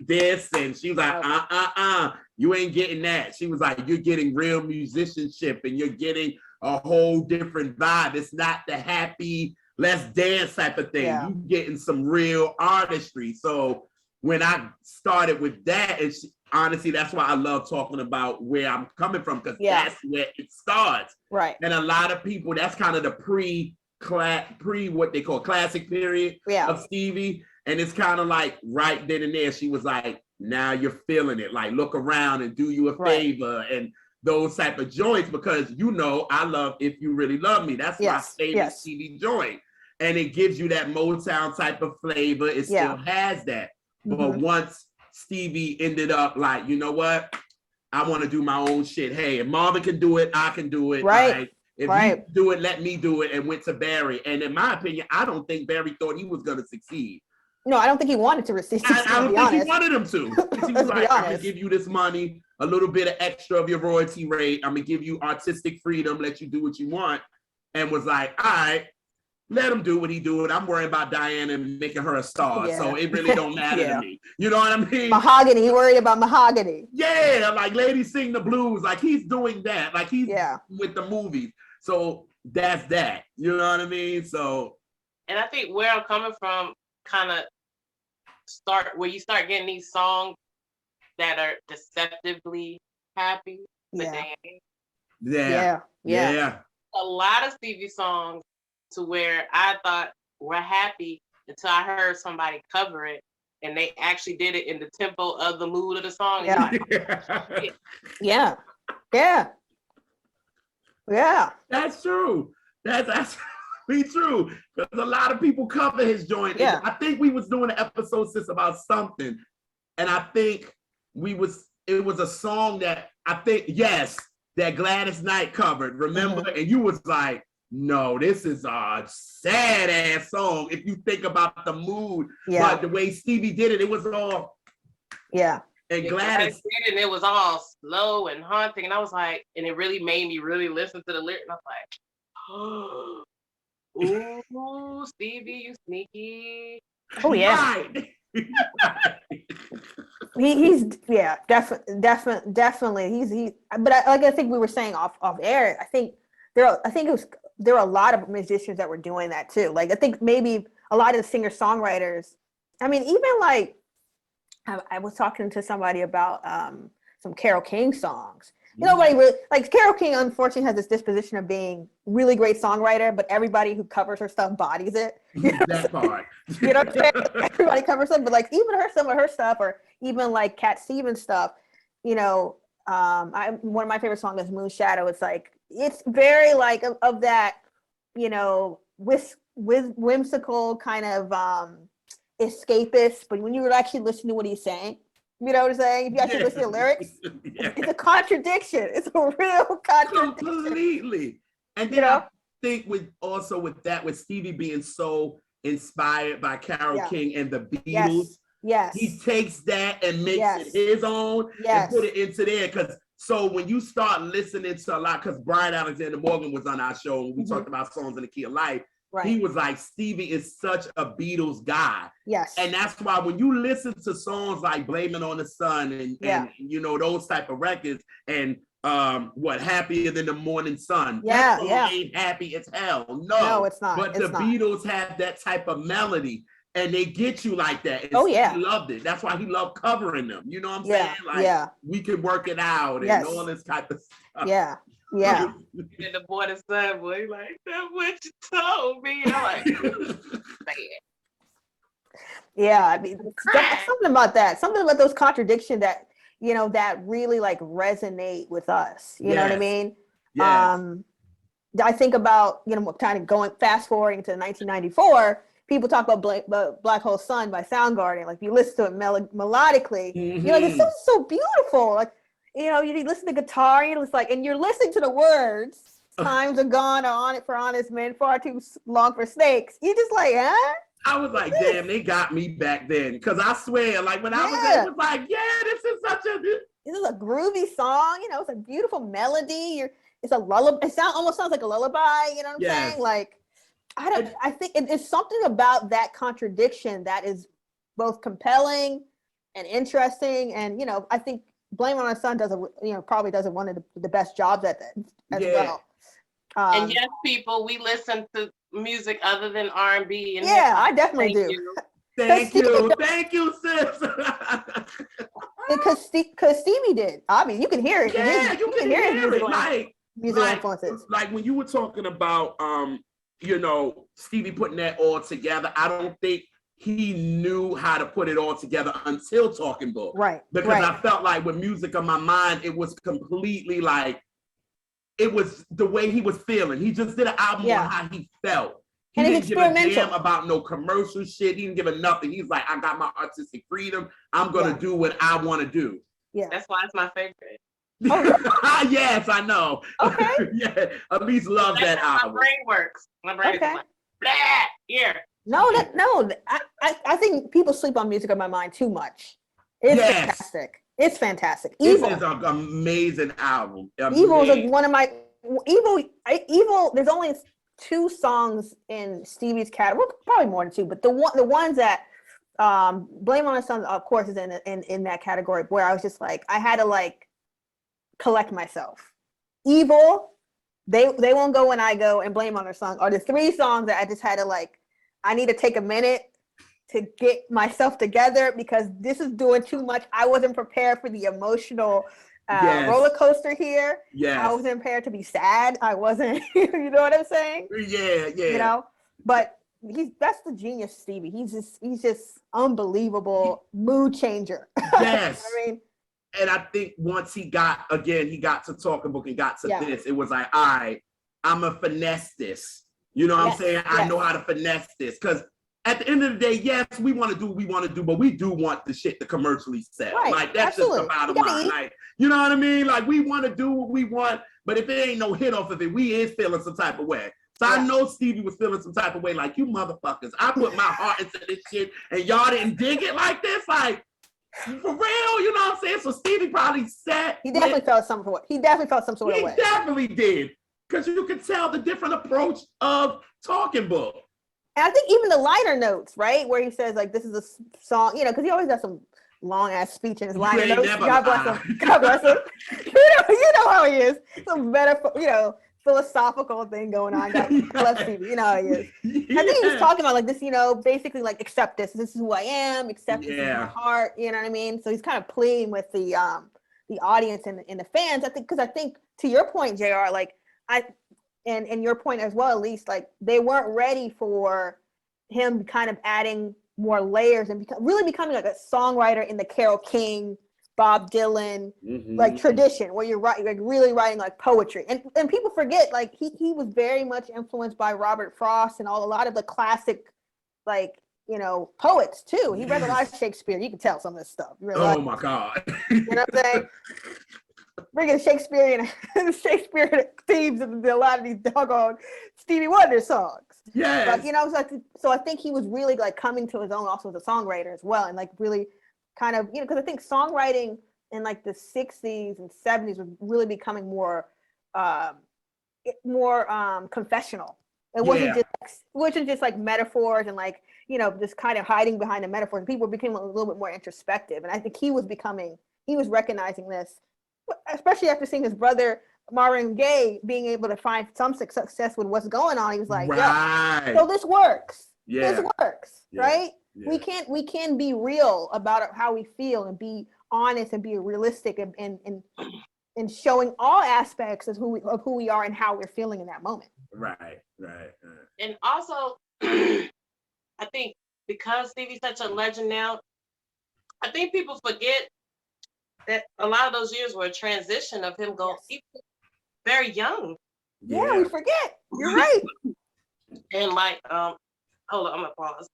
Speaker 2: this. And she was like, you ain't getting that. She was like, you're getting real musicianship and you're getting a whole different vibe. It's not the happy, let's dance type of thing. You're getting some real artistry. So when I started with that, and honestly, that's why I love talking about where I'm coming from, because that's where it starts.
Speaker 4: Right.
Speaker 2: And a lot of people, that's kind of the pre what they call classic period of Stevie. And it's kind of like right then and there, she was like, now you're feeling it. Like, look around and do you a favor and those type of joints, because I love If You Really Love Me. That's my favorite Stevie joint. And it gives you that Motown type of flavor. It still has that. But once Stevie ended up like, you know what? I want to do my own shit. Hey, if Marvin can do it, I can do it.
Speaker 4: Right.
Speaker 2: Like, if you do it, let me do it, and went to Barry. And in my opinion, I don't think Barry thought he was going to succeed.
Speaker 4: No, I don't think he wanted to receive.
Speaker 2: I don't think he wanted him to. He was like, I'm going to give you this money, a little bit of extra of your royalty rate. I'm going to give you artistic freedom, let you do what you want. And was like, all right, let him do what he do. I'm worrying about Diana and making her a star. So it really don't matter to me. You know what I mean?
Speaker 4: Mahogany, he worried about Mahogany.
Speaker 2: Yeah, like Ladies Sing the Blues. Like he's doing that. Like he's with the movies. So that's that. You know what I mean? So.
Speaker 1: And I think where I'm coming from kind of where you start getting these songs that are deceptively happy.
Speaker 2: Yeah.
Speaker 1: A lot of Stevie songs to where I thought were happy until I heard somebody cover it and they actually did it in the tempo of the mood of the song.
Speaker 4: Yeah.
Speaker 2: That's true. That's absolutely true. Because a lot of people cover his joint.
Speaker 4: Yeah.
Speaker 2: I think we was doing an episode sis about something. And I think it was a song that I think, that Gladys Knight covered. Remember? Mm-hmm. And you was like, no, this is a sad ass song if you think about the mood.
Speaker 4: Yeah.
Speaker 2: But the way Stevie did it, it was all.
Speaker 4: Yeah.
Speaker 2: And Gladys
Speaker 1: did it, and it was all slow and haunting. And I was like, and it really made me really listen to the lyrics. And I was like, ooh, Stevie, you sneaky.
Speaker 4: Oh yeah. He's definitely he's but I think we were saying off air, I think there are a lot of musicians that were doing that too. Like I think maybe a lot of the singer-songwriters, I mean, even like I was talking to somebody about some Carole King songs. Nobody really, like Carole King unfortunately has this disposition of being really great songwriter, but everybody who covers her stuff bodies it. You know
Speaker 2: that part.
Speaker 4: You know what I'm saying? Everybody covers it, but like even some of her stuff, or even like Cat Stevens stuff, one of my favorite songs is Moon Shadow. It's like, it's very like of that, with whimsical kind of escapist, but when you actually listen to what he's saying, you know what I'm saying? If you actually listen to the lyrics, it's a contradiction. It's a real contradiction.
Speaker 2: Completely. And then I think with Stevie being so inspired by Carole King and the Beatles, he takes that and makes it his own and put it into there. Because so when you start listening to a lot, because Brian Alexander Morgan was on our show and we talked about songs in the key of life. Right. He was like, Stevie is such a Beatles guy.
Speaker 4: Yes.
Speaker 2: And that's why when you listen to songs like Blame It on the Sun and those type of records and Happier Than the Morning Sun. That song ain't happy as hell. No,
Speaker 4: it's not.
Speaker 2: But
Speaker 4: it's
Speaker 2: the
Speaker 4: not.
Speaker 2: Beatles have that type of melody and they get you like that. And he loved it. That's why he loved covering them. You know what I'm saying? Like we could work it out and all this type of stuff.
Speaker 4: Yeah.
Speaker 1: And the boy, the son, boy, like, that's what you told me. And I'm like, man.
Speaker 4: Yeah, I mean, something about those contradictions that, that really like resonate with us. You know what I mean?
Speaker 2: Yes.
Speaker 4: I think about, kind of going fast forwarding to 1994, people talk about Black Hole Sun by Soundgarden. Like you listen to it melodically, this is so beautiful. Like, you listen to guitar, and you're listening to the words. Times are gone on it for honest men, far too long for snakes. You're just like, huh?
Speaker 2: I was like, damn, they got me back then. Because I swear, like when I was there, it was like, this is
Speaker 4: this is a groovy song. It's a beautiful melody. It's a lullaby. It almost sounds like a lullaby. You know what I'm saying? Like, I think it's something about that contradiction that is both compelling and interesting. And, I think Blame on the Sun probably does one of the best jobs at that as well.
Speaker 1: And yes, people, we listen to music other than R&B. And
Speaker 4: I definitely do.
Speaker 2: Thank you, sis.
Speaker 4: Because Stevie did. I mean, you can hear it.
Speaker 2: Yeah, you can hear it. Like
Speaker 4: musical influences.
Speaker 2: Like when you were talking about, Stevie putting that all together. I don't think he knew how to put it all together until Talking Book.
Speaker 4: Right.
Speaker 2: Because I felt like with Music on My Mind, it was completely like, it was the way he was feeling. He just did an album on how he felt. He
Speaker 4: And it's
Speaker 2: didn't give a
Speaker 4: experimental.
Speaker 2: damn about no commercial shit. He didn't give a nothing. He's like, I got my artistic freedom. I'm gonna do what I want to do.
Speaker 4: Yeah.
Speaker 1: That's why it's my favorite.
Speaker 4: Oh,
Speaker 2: Yes, I know.
Speaker 4: Okay.
Speaker 2: Yeah, Elise loves that
Speaker 1: That's how
Speaker 2: album.
Speaker 1: my brain works. My brain is like, blah, here.
Speaker 4: No, I think people sleep on Music of My Mind too much. It's fantastic. It's fantastic. Evil.
Speaker 2: This is an amazing album.
Speaker 4: Evil is like one of my Evil. There's only 2 songs in Stevie's category, well, probably more than 2, but the ones that Blame on the Sun, of course, is in that category where I was just like, I had to like collect myself. Evil, they won't go when I go, and Blame on the Sun are the 3 songs that I just had to like, I need to take a minute to get myself together because this is doing too much. I wasn't prepared for the emotional roller coaster here. I wasn't prepared to be sad. I wasn't, you know what I'm saying?
Speaker 2: Yeah.
Speaker 4: You know, but that's the genius, Stevie. He's just unbelievable mood changer.
Speaker 2: Yes.
Speaker 4: I mean,
Speaker 2: and I think once he got to Talking Book and got to this, it was like, all right, I'm a finesse this. You know what I'm saying? I know how to finesse this. Because at the end of the day, yes, we want to do what we want to do, but we do want the shit to commercially sell.
Speaker 4: Right.
Speaker 2: Like, that's just the bottom line. Like, you know what I mean? Like, we want to do what we want, but if it ain't no hit off of it, we is feeling some type of way. So I know Stevie was feeling some type of way, like, you motherfuckers, I put my heart into this shit, and y'all didn't dig it like this? Like, for real, you know what I'm saying? So Stevie probably sat.
Speaker 4: He definitely felt some sort of way.
Speaker 2: He definitely did. Because you could tell the different approach of Talking Book.
Speaker 4: And I think even the liner notes, right? Where he says, like, this is a song, you know, because he always got some long ass speech in his liner notes. God bless him. God bless him. You know how he is. Some metaphor, you know, philosophical thing going on. God bless Stevie. You know how he is. I think he was talking about like this, you know, basically like accept this. This is who I am. Accept this is my heart. You know what I mean? So he's kind of pleading with the audience and the fans. I think because I think to your point, JR, like and your point as well, at least, like they weren't ready for him kind of adding more layers and really becoming like a songwriter in the Carole King, Bob Dylan, like tradition, where you're like really writing like poetry. And people forget, like he was very much influenced by Robert Frost and a lot of the classic, like, you know, poets too. He read a lot of Shakespeare. You can tell some of this stuff.
Speaker 2: Oh my God.
Speaker 4: You know what I'm saying? Bringing Shakespearean themes into a lot of these doggone Stevie Wonder songs.
Speaker 2: Yes.
Speaker 4: But, you know, so I think he was really like coming to his own also as a songwriter as well, and like really kind of, you know, because I think songwriting in like the 60s and 70s was really becoming more confessional. It wasn't just like metaphors and like, you know, just kind of hiding behind the metaphors. People became a little bit more introspective, and I think he was recognizing this, especially after seeing his brother Marvin Gaye being able to find some success with what's going on. He was like,
Speaker 2: right.
Speaker 4: So this works.
Speaker 2: Yeah.
Speaker 4: This works, right? Yeah. We can be real about how we feel and be honest and be realistic and showing all aspects of who we are and how we're feeling in that moment.
Speaker 2: Right.
Speaker 1: And also, I think because Stevie's such a legend now, I think people forget that a lot of those years were a transition of him going very young.
Speaker 4: Yeah, we forget. You're right.
Speaker 1: And like, hold on, I'm gonna pause.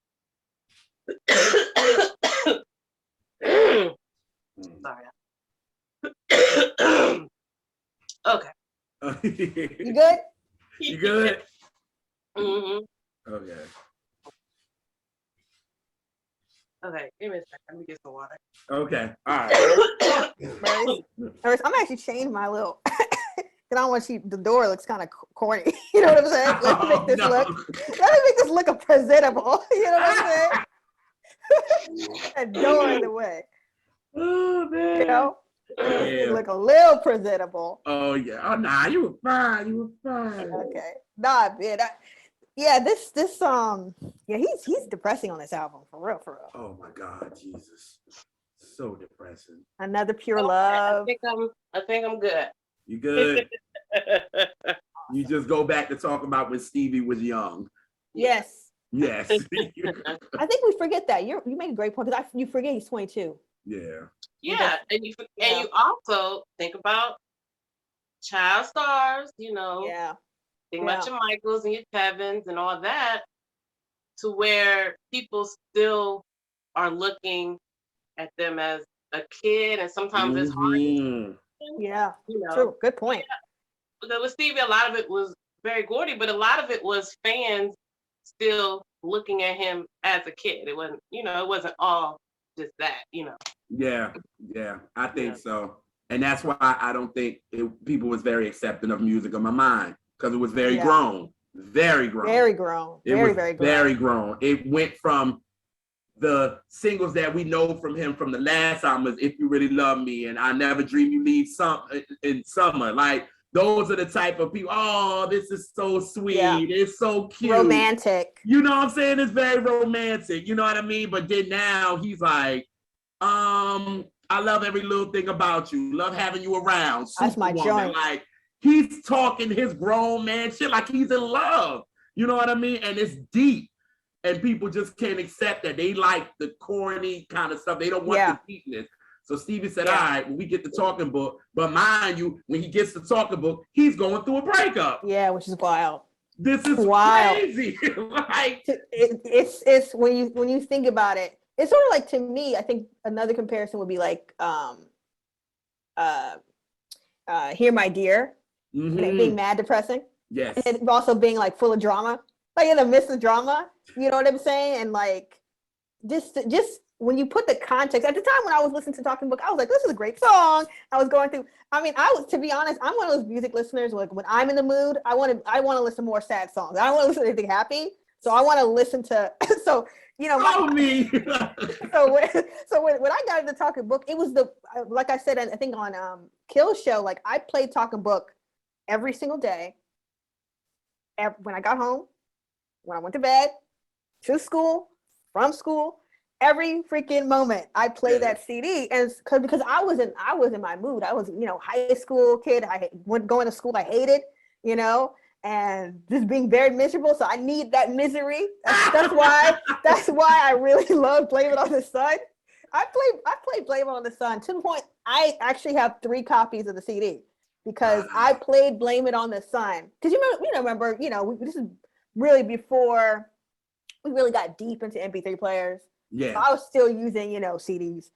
Speaker 1: Sorry. Okay.
Speaker 4: You good?
Speaker 2: You good?
Speaker 1: Mm-hmm.
Speaker 2: Okay.
Speaker 1: Okay, give me a second. Let me get some water.
Speaker 2: Okay. All right.
Speaker 4: I'm actually changing my little. I don't want the door looks kind of corny. You know what I'm saying? Let me make this look presentable. You know what I'm saying? A door in the way.
Speaker 2: Oh man.
Speaker 4: You know? Look a little presentable.
Speaker 2: Oh yeah. Oh nah, you were fine.
Speaker 4: Okay. Nah, man. This he's depressing on this album for real.
Speaker 2: Oh my God, Jesus. So depressing.
Speaker 4: Another Pure Love.
Speaker 1: I think I'm good.
Speaker 2: You good? You just go back to talk about when Stevie was young.
Speaker 4: Yes.
Speaker 2: Yes.
Speaker 4: I think we forget that. You make a great point because you forget he's 22.
Speaker 2: Yeah.
Speaker 1: Yeah, and you also think about child stars, you know.
Speaker 4: Yeah.
Speaker 1: Think about your Michaels and your Kevins and all that. to where people still are looking at them as a kid, and sometimes it's hard.
Speaker 4: Yeah,
Speaker 1: You know,
Speaker 4: true. Good point.
Speaker 1: because with Stevie, a lot of it was very gaudy, but a lot of it was fans still looking at him as a kid. It wasn't, it wasn't all just that,
Speaker 2: Yeah, I think so. And that's why I don't think people was very accepting of Music of My Mind, because it was very grown. Very grown.
Speaker 4: Very grown. Very grown.
Speaker 2: Very grown. It went from the singles that we know from him from the last album was If You Really Love Me and I Never Dream You Leave in Summer. Like, those are the type of people, oh, this is so sweet. Yeah. It's so cute.
Speaker 4: Romantic.
Speaker 2: You know what I'm saying? It's very romantic. You know what I mean? But then now he's like, I love every little thing about you. Love having you around.
Speaker 4: That's my joint.
Speaker 2: Like, he's talking his grown man shit like he's in love. You know what I mean? And it's deep. And people just can't accept that. They like the corny kind of stuff. They don't want the deepness. So Stevie said, all right, when we get the talking book, but mind you, when he gets the talking book, he's going through a breakup.
Speaker 4: Yeah, which is wild.
Speaker 2: This is wild. Crazy. Like,
Speaker 4: it's when you think about it, it's sort of like, to me, I think another comparison would be like Hear My Dear, being mad depressing.
Speaker 2: Yes.
Speaker 4: And also being like full of drama. Like in the midst of drama, you know what I'm saying? And like just when you put the context, at the time when I was listening to Talking Book, I was like, this is a great song. I was going through, to be honest, I'm one of those music listeners, like when I'm in the mood, I want to listen to more sad songs. I don't want to listen to anything happy. So I want to listen to, so, you know.
Speaker 2: Me.
Speaker 4: so when I got into Talking Book, it was like I said, I think on Kill's show, like I played Talking Book every single day. When I got home, when I went to bed, to school, from school, every freaking moment I play that CD, and because I was in my mood. I was, high school kid. I went going to school. I hated, and just being very miserable. So I need that misery. That's why I really love Blame It on the Sun. I played Blame It on the Sun to the point I actually have 3 copies of the CD because I played Blame It on the Sun. Because remember, this is really before we really got deep into MP3 players.
Speaker 2: Yeah.
Speaker 4: So I was still using, CDs,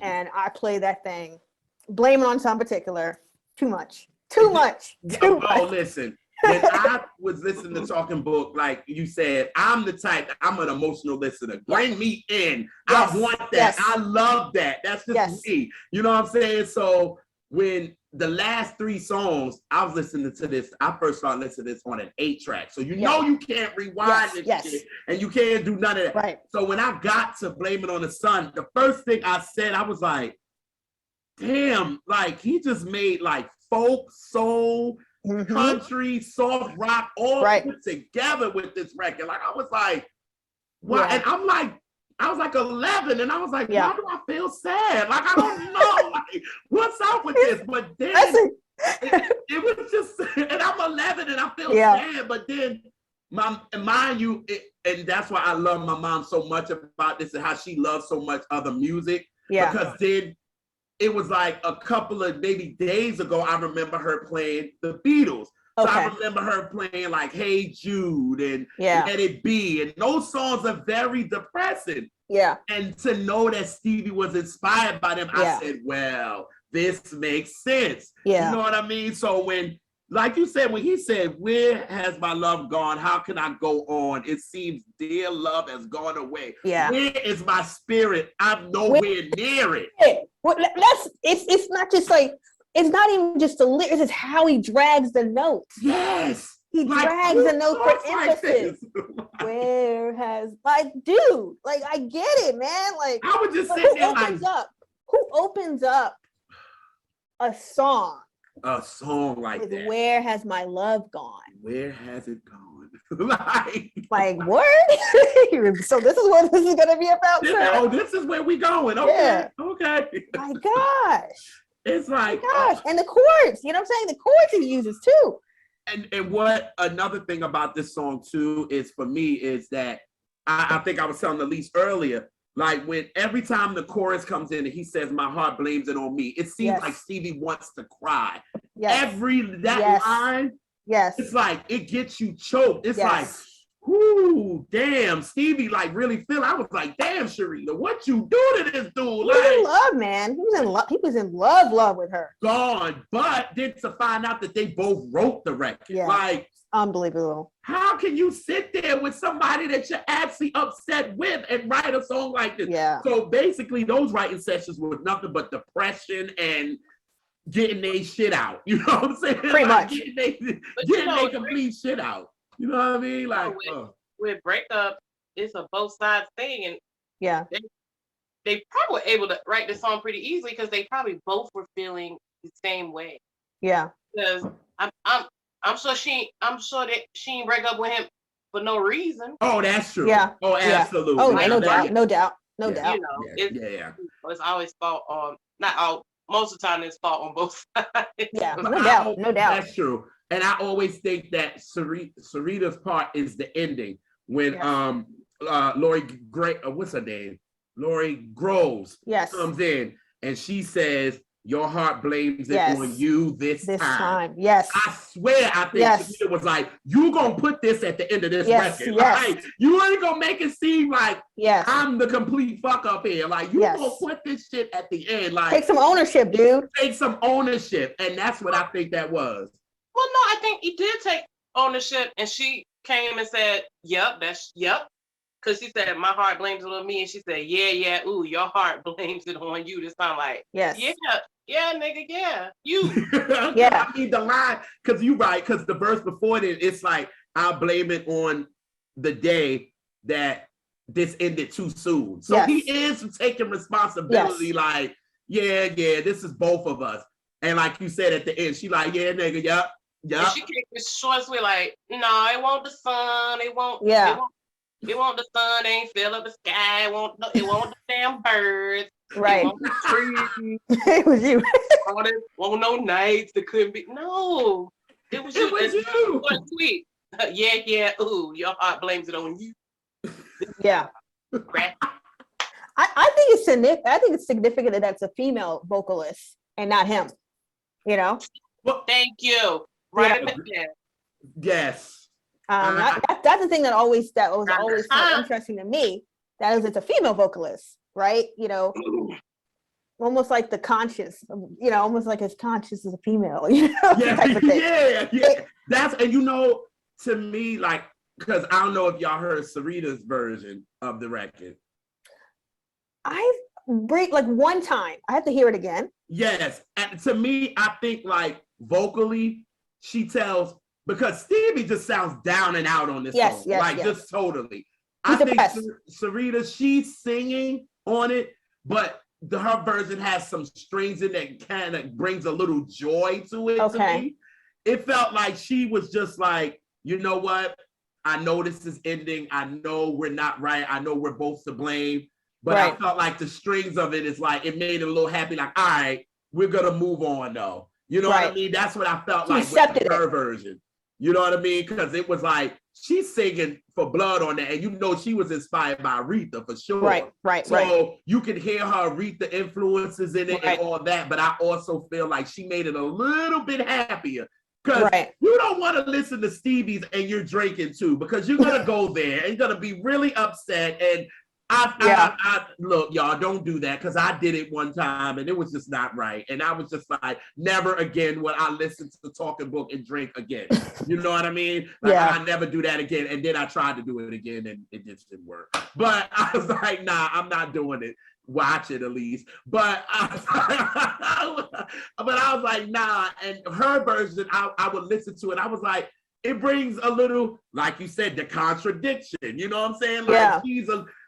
Speaker 4: and I played that thing. Blame It on Sun particular. Too much.
Speaker 2: Oh, listen. When I was listening to Talking Book, like you said, I'm the type, I'm an emotional listener. Bring me in. Yes. I want that. Yes. I love that. That's just me. You know what I'm saying? So when the last 3 songs, I was listening to this. I first started listening to this on an 8-track. So you can't rewind this shit, and you can't do none of that.
Speaker 4: Right.
Speaker 2: So when I got to Blame It on the Sun, the first thing I said, I was like, damn, like he just made like folk, soul, country, soft rock, all put together with this record. Like I was like, wow. And I was like 11, and I was like, why do I feel sad? Like, I don't know. Like, what's up with this? But then it was just, and I'm 11 and I feel sad. But then, mind you, and that's why I love my mom so much about this and how she loves so much other music. Yeah. Because then it was like a couple of maybe days ago, I remember her playing the Beatles. So I remember her playing like Hey Jude and Let It Be. And those songs are very depressing. Yeah. And to know that Stevie was inspired by them, I said, well, this makes sense. Yeah. You know what I mean? So when, like you said, when he said, where has my love gone? How can I go on? It seems dear love has gone away. Yeah. Where is my spirit? I'm nowhere near it.
Speaker 4: Well, it's not just like, it's not even just the lyrics, it's how he drags the notes.
Speaker 2: Yes.
Speaker 4: He drags the notes for emphasis. Where has, like, dude, like, I get it, man. Like,
Speaker 2: I would just sit there like,
Speaker 4: who opens up a song?
Speaker 2: A song like that.
Speaker 4: Where has my love gone?
Speaker 2: Where has it gone?
Speaker 4: like word? So this is what this is going to be about, sir?
Speaker 2: Oh, this is where we going. Okay. Yeah. Okay.
Speaker 4: My gosh.
Speaker 2: It's like,
Speaker 4: and the chords, you know what I'm saying? The chords he uses too.
Speaker 2: And what another thing about this song too is for me is that I think I was telling Elise earlier, like when every time the chorus comes in and he says, my heart blames it on me, it seems like Stevie wants to cry. Yes. That line, it's like, it gets you choked. It's like, Ooh, damn, Stevie like really feel. I was like, damn, Sharita, what you do to this dude?
Speaker 4: He was in love, man. He was in love. He was in love with her.
Speaker 2: Gone, but then to find out that they both wrote the record, like
Speaker 4: unbelievable.
Speaker 2: How can you sit there with somebody that you're actually upset with and write a song like this?
Speaker 4: Yeah.
Speaker 2: So basically, those writing sessions were nothing but depression and getting their shit out. You know what I'm saying?
Speaker 4: Pretty much.
Speaker 2: Getting their complete shit out. You know what I mean? Like
Speaker 1: with breakup, it's a both sides thing, and
Speaker 4: yeah,
Speaker 1: they probably were able to write the song pretty easily because they probably both were feeling the same way.
Speaker 4: Yeah.
Speaker 1: Because I'm sure that she didn't break up with him for no reason.
Speaker 2: Oh, that's true.
Speaker 4: Yeah.
Speaker 2: Oh, absolutely.
Speaker 4: Oh, no doubt. No doubt. No doubt.
Speaker 1: You know, it's always fault on not all. Most of the time, it's fault on both sides.
Speaker 4: Yeah, no doubt. No doubt.
Speaker 2: That's true. And I always think that Sarita's part is the ending when Lori Gray, what's her name? Lori Groves comes in and she says, "Your heart blames it on you this time."
Speaker 4: Yes.
Speaker 2: I swear, I think Sarita was like, "You gonna put this at the end of this record? Like, you ain't gonna make it seem like I'm the complete fuck up here. Like, you gonna put this shit at the end? Like,
Speaker 4: take some ownership, dude.
Speaker 2: Take some ownership." And that's what I think that was.
Speaker 1: Well, no, I think he did take ownership, and she came and said, "Yep, yep." Because she said, "My heart blames it on me," and she said, "Yeah, ooh, your heart blames it on you." This time, like, yeah, nigga, you.
Speaker 2: I mean, the line, because you're right, because the verse before it, it's like, "I'll blame it on the day that this ended too soon." So he is taking responsibility, like, yeah, this is both of us. And like you said at the end, she like, "Yeah, nigga, yep.
Speaker 1: And she kicked this short sweet, like, "No, it won't the sun, it won't, it won't the sun, they ain't fill up the sky, it won't the damn birds,
Speaker 4: right?
Speaker 1: It won't the trees,
Speaker 4: it was you.
Speaker 1: Won't no nights that couldn't be. No, it was you. Short sweet. Yeah, ooh, your heart blames it on you."
Speaker 4: Yeah. I think it's significant that that's a female vocalist and not him. You know.
Speaker 2: Well,
Speaker 1: thank you. Right.
Speaker 2: Yes.
Speaker 4: That's the thing that was always so interesting to me. That is, it's a female vocalist, right? You know, almost like the conscious, you know, almost like his conscious is a female, you know, type of thing.
Speaker 2: Yeah. That's, and you know, to me, like, because I don't know if y'all heard Sarita's version of the record.
Speaker 4: Like one time, I have to hear it again.
Speaker 2: Yes, and to me, I think like vocally, she tells, because Stevie just sounds down and out on this song, just totally. I think Sarita, she's singing on it, but her version has some strings in that kind of brings a little joy to it. To me, it felt like she was just like, you know what? I know this is ending. I know we're not right. I know we're both to blame. But I felt like the strings of it is like, it made it a little happy. Like, all right, we're gonna move on though. You know what I mean? That's what I felt like with her version. You know what I mean? Because it was like, she's singing for blood on that. And you know she was inspired by Aretha for sure. Right. So you can hear her Aretha influences in it and all that. But I also feel like she made it a little bit happier. Because you don't want to listen to Stevie's and you're drinking too. Because you're going to go there and you're going to be really upset. And I look, y'all, don't do that, because I did it one time and it was just not right. And I was just like, never again will I listen to the Talking Book and drink again. You know what I mean? Like, I never do that again. And then I tried to do it again and it just didn't work. But I was like, nah, I'm not doing it. Watch it at least. But I was like, nah. And her version, I would listen to it. I was like, it brings a little, like you said, the contradiction. You know what I'm saying? Like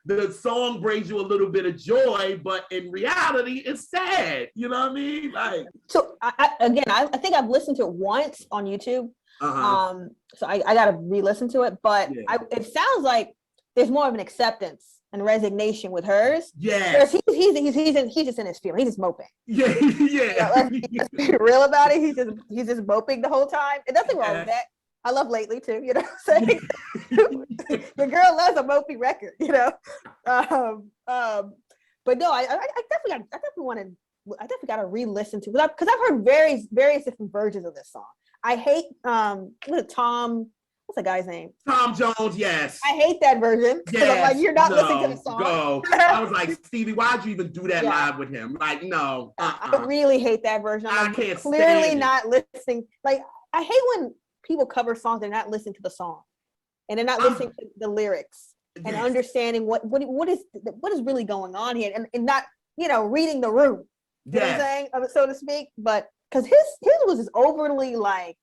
Speaker 2: the song brings you a little bit of joy, but in reality, it's sad. You know what I mean? Like,
Speaker 4: so I think I've listened to it once on YouTube. So I got to re-listen to it, but it sounds like there's more of an acceptance and resignation with hers.
Speaker 2: Yeah,
Speaker 4: he's just in his feeling. He's just moping.
Speaker 2: Yeah.
Speaker 4: Let's be real about it. He's just moping the whole time. And nothing wrong with that. I love Lately too, you know what I'm saying? Your girl loves a mopey record, you know? But no, I definitely got to re-listen to it, because I've heard various different versions of this song. I hate, what's what's the guy's name?
Speaker 2: Tom Jones, yes.
Speaker 4: I hate that version because I'm like, you're not listening to the song.
Speaker 2: Go. I was like, Stevie, why'd you even do that live with him? Like, no.
Speaker 4: I really hate that version.
Speaker 2: I
Speaker 4: like,
Speaker 2: can't
Speaker 4: clearly not listening. Like, I hate when people cover songs, they're not listening to the song. And they're not listening to the lyrics and understanding what is really going on here, and not, you know, reading the room. You know what I'm saying, so to speak. But because his was just overly like,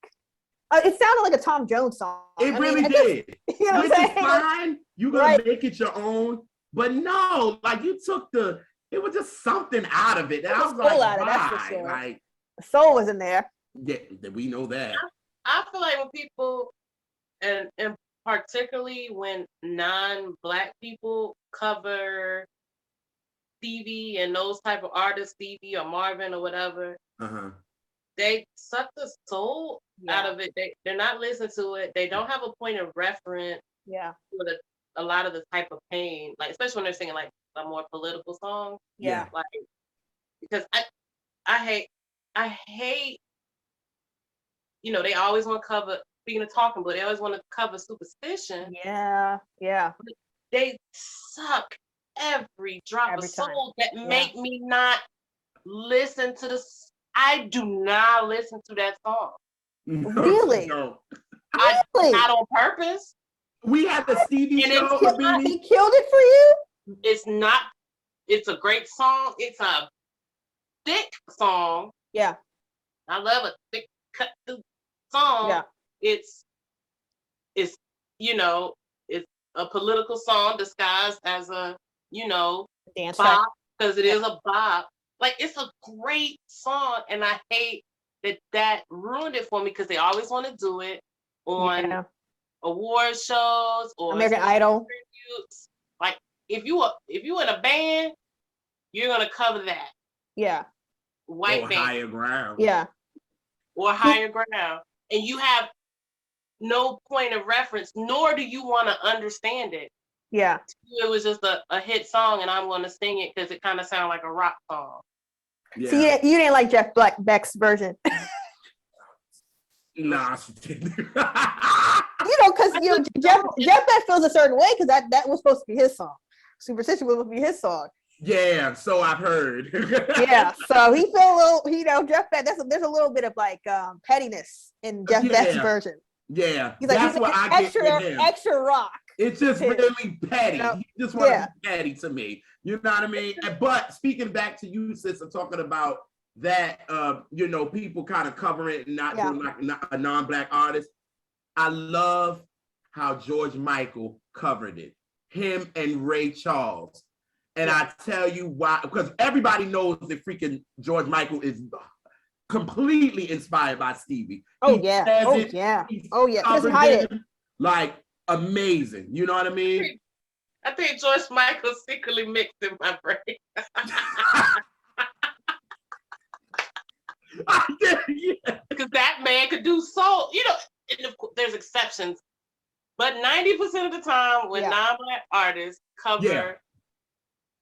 Speaker 4: it sounded like a Tom Jones song.
Speaker 2: It really did.
Speaker 4: You know what I'm saying?
Speaker 2: Fine. You're gonna make it your own, but no, like you took it was just something out of it. And I was like,
Speaker 4: out of it, that's for sure.
Speaker 2: Like,
Speaker 4: the soul was in there.
Speaker 2: Yeah, we know that.
Speaker 1: I feel like when people, and particularly when non-Black people cover Stevie and those type of artists, Stevie or Marvin or whatever, they suck the soul out of it. They're not listening to it. They don't have a point of reference. For a lot of the type of pain, like especially when they're singing like a more political song. Like because I hate. You know, they always want to cover. Speaking of talking, but they always want to cover Superstition.
Speaker 4: Yeah.
Speaker 1: But they suck every drop of soul that make me not listen to this. I do not listen to that song.
Speaker 4: Really?
Speaker 2: No.
Speaker 1: Not on purpose.
Speaker 2: We had the Stevie show.
Speaker 4: He killed it for you?
Speaker 1: It's not. It's a great song. It's a thick song.
Speaker 4: Yeah.
Speaker 1: I love a thick cut through song. Yeah. It's you know, it's a political song disguised as a, you know,
Speaker 4: dance
Speaker 1: bop, because it is a bop. Like, it's a great song, and I hate that ruined it for me because they always want to do it on award shows or
Speaker 4: American Idol.
Speaker 1: Tributes. Like, if you in a band, you're gonna cover that.
Speaker 4: Yeah.
Speaker 2: White band. Higher ground.
Speaker 4: Yeah.
Speaker 1: Or higher ground, and you have no point of reference, nor do you want to understand it.
Speaker 4: Yeah.
Speaker 1: It was just a hit song, and I'm going to sing it because it kind of sounds like a rock song.
Speaker 4: Yeah. So you didn't like Jeff Beck's version?
Speaker 2: Nah, she didn't.
Speaker 4: Because Jeff Beck feels a certain way because that was supposed to be his song. Superstition was supposed to be his song.
Speaker 2: Yeah, so I've heard.
Speaker 4: Yeah, so he felt a little, Jeff Beck. There's a little bit of like pettiness in Jeff Beck's version.
Speaker 2: Yeah,
Speaker 4: he's like,
Speaker 2: that's what I get with him.
Speaker 4: Extra rock.
Speaker 2: It's just really petty. He just wants to be petty to me. You know what I mean? But speaking back to you, sis, I'm talking about that. People kind of covering it and not doing like a non-Black artist. I love how George Michael covered it. Him and Ray Charles. And I tell you why, because everybody knows that freaking George Michael is completely inspired by Stevie. Doesn't hide it. Like, amazing. You know what I mean?
Speaker 1: I think George Michael secretly mixed in my brain. Because that man could do soul. And of course, there's exceptions. But 90% of the time, when non-Black artists cover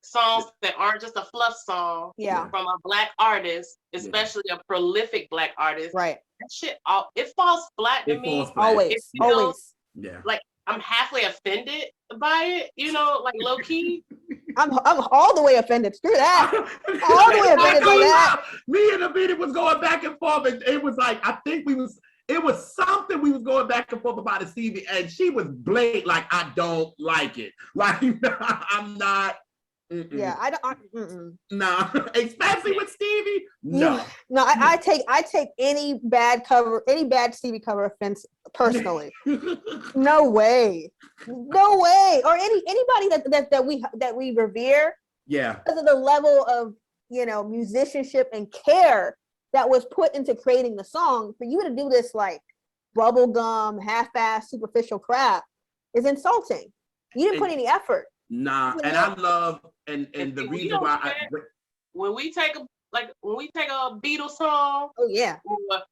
Speaker 1: songs that aren't just a fluff song from a Black artist, especially a prolific Black artist,
Speaker 4: right?
Speaker 1: That shit, it falls flat to me.
Speaker 4: Always.
Speaker 2: Yeah.
Speaker 1: Like, I'm halfway offended by it, like low key.
Speaker 4: I'm all the way offended. Screw that. All the way offended by that.
Speaker 2: Me and MaBinti was going back and forth, and it was like, it was something we was going back and forth about the Stevie, and she was blatant, like, I don't like it. Like, I'm not.
Speaker 4: Yeah, I don't.
Speaker 2: No, especially with Stevie. No,
Speaker 4: I take any bad Stevie cover offense personally. No way. Or anybody that we revere.
Speaker 2: Yeah,
Speaker 4: because of the level of musicianship and care that was put into creating the song. For you to do this like bubblegum, half-assed, superficial crap is insulting. You didn't put any effort.
Speaker 2: Nah, and I love and the reason why
Speaker 1: when we take a Beatles song, or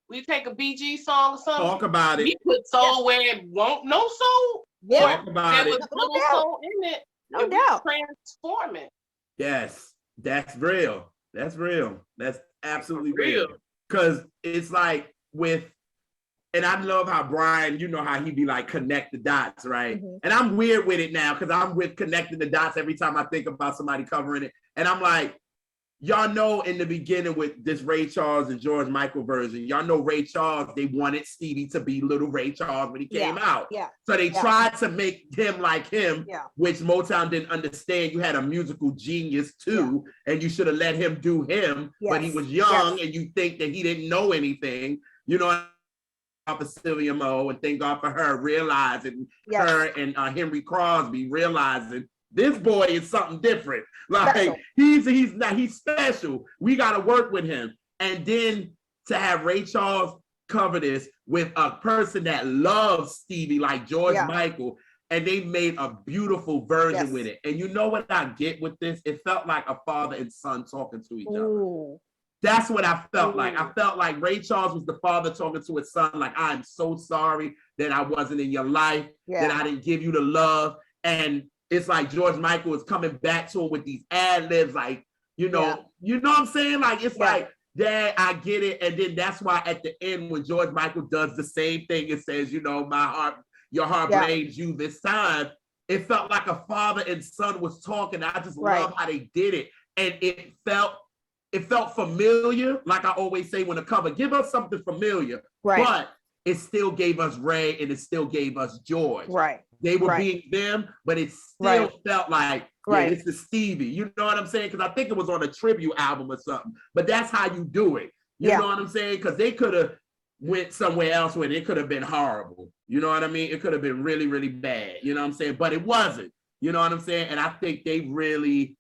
Speaker 1: we take a BG song or something,
Speaker 2: talk about it.
Speaker 1: We put soul where it won't no soul.
Speaker 2: Yeah, talk about
Speaker 1: there was little soul in it.
Speaker 4: No doubt.
Speaker 1: Transform it.
Speaker 2: Yes, that's real. That's real. That's absolutely real. Because it's like with And I love how Brian, you know how he be like connect the dots, right?
Speaker 4: Mhm.
Speaker 2: And I'm weird with it now because I'm with connecting the dots every time I think about somebody covering it. And I'm like, y'all know in the beginning with this Ray Charles and George Michael version, y'all know Ray Charles, they wanted Stevie to be little Ray Charles when he came out.
Speaker 4: Yeah.
Speaker 2: So they tried to make him like him, which Motown didn't understand. You had a musical genius too, and you should have let him do him, but he was young and you think that he didn't know anything, you know. For Sylvia Mo, and thank God for her realizing her and Henry Crosby realizing this boy is something different. Like he's special. We got to work with him. And then to have Ray Charles cover this with a person that loves Stevie like George Michael, and they made a beautiful version with it. And you know what I get with this? It felt like a father and son talking to each other. That's what I felt like. I felt like Ray Charles was the father talking to his son, like, I'm so sorry that I wasn't in your life, that I didn't give you the love. And it's like George Michael is coming back to him with these ad-libs, like, you know what I'm saying? Like, it's like, Dad, I get it. And then that's why at the end, when George Michael does the same thing, it says, you know, your heart blames you this time. It felt like a father and son was talking. I just love how they did it. And it felt familiar, like I always say when a cover, give us something familiar, but it still gave us Ray and it still gave us George. They were being them, but it still felt like, this is Stevie. You know what I'm saying? Because I think it was on a tribute album or something, but that's how you do it. You know what I'm saying? Because they could have went somewhere else where it could have been horrible. You know what I mean? It could have been really, really bad. You know what I'm saying? But it wasn't. You know what I'm saying? And I think they really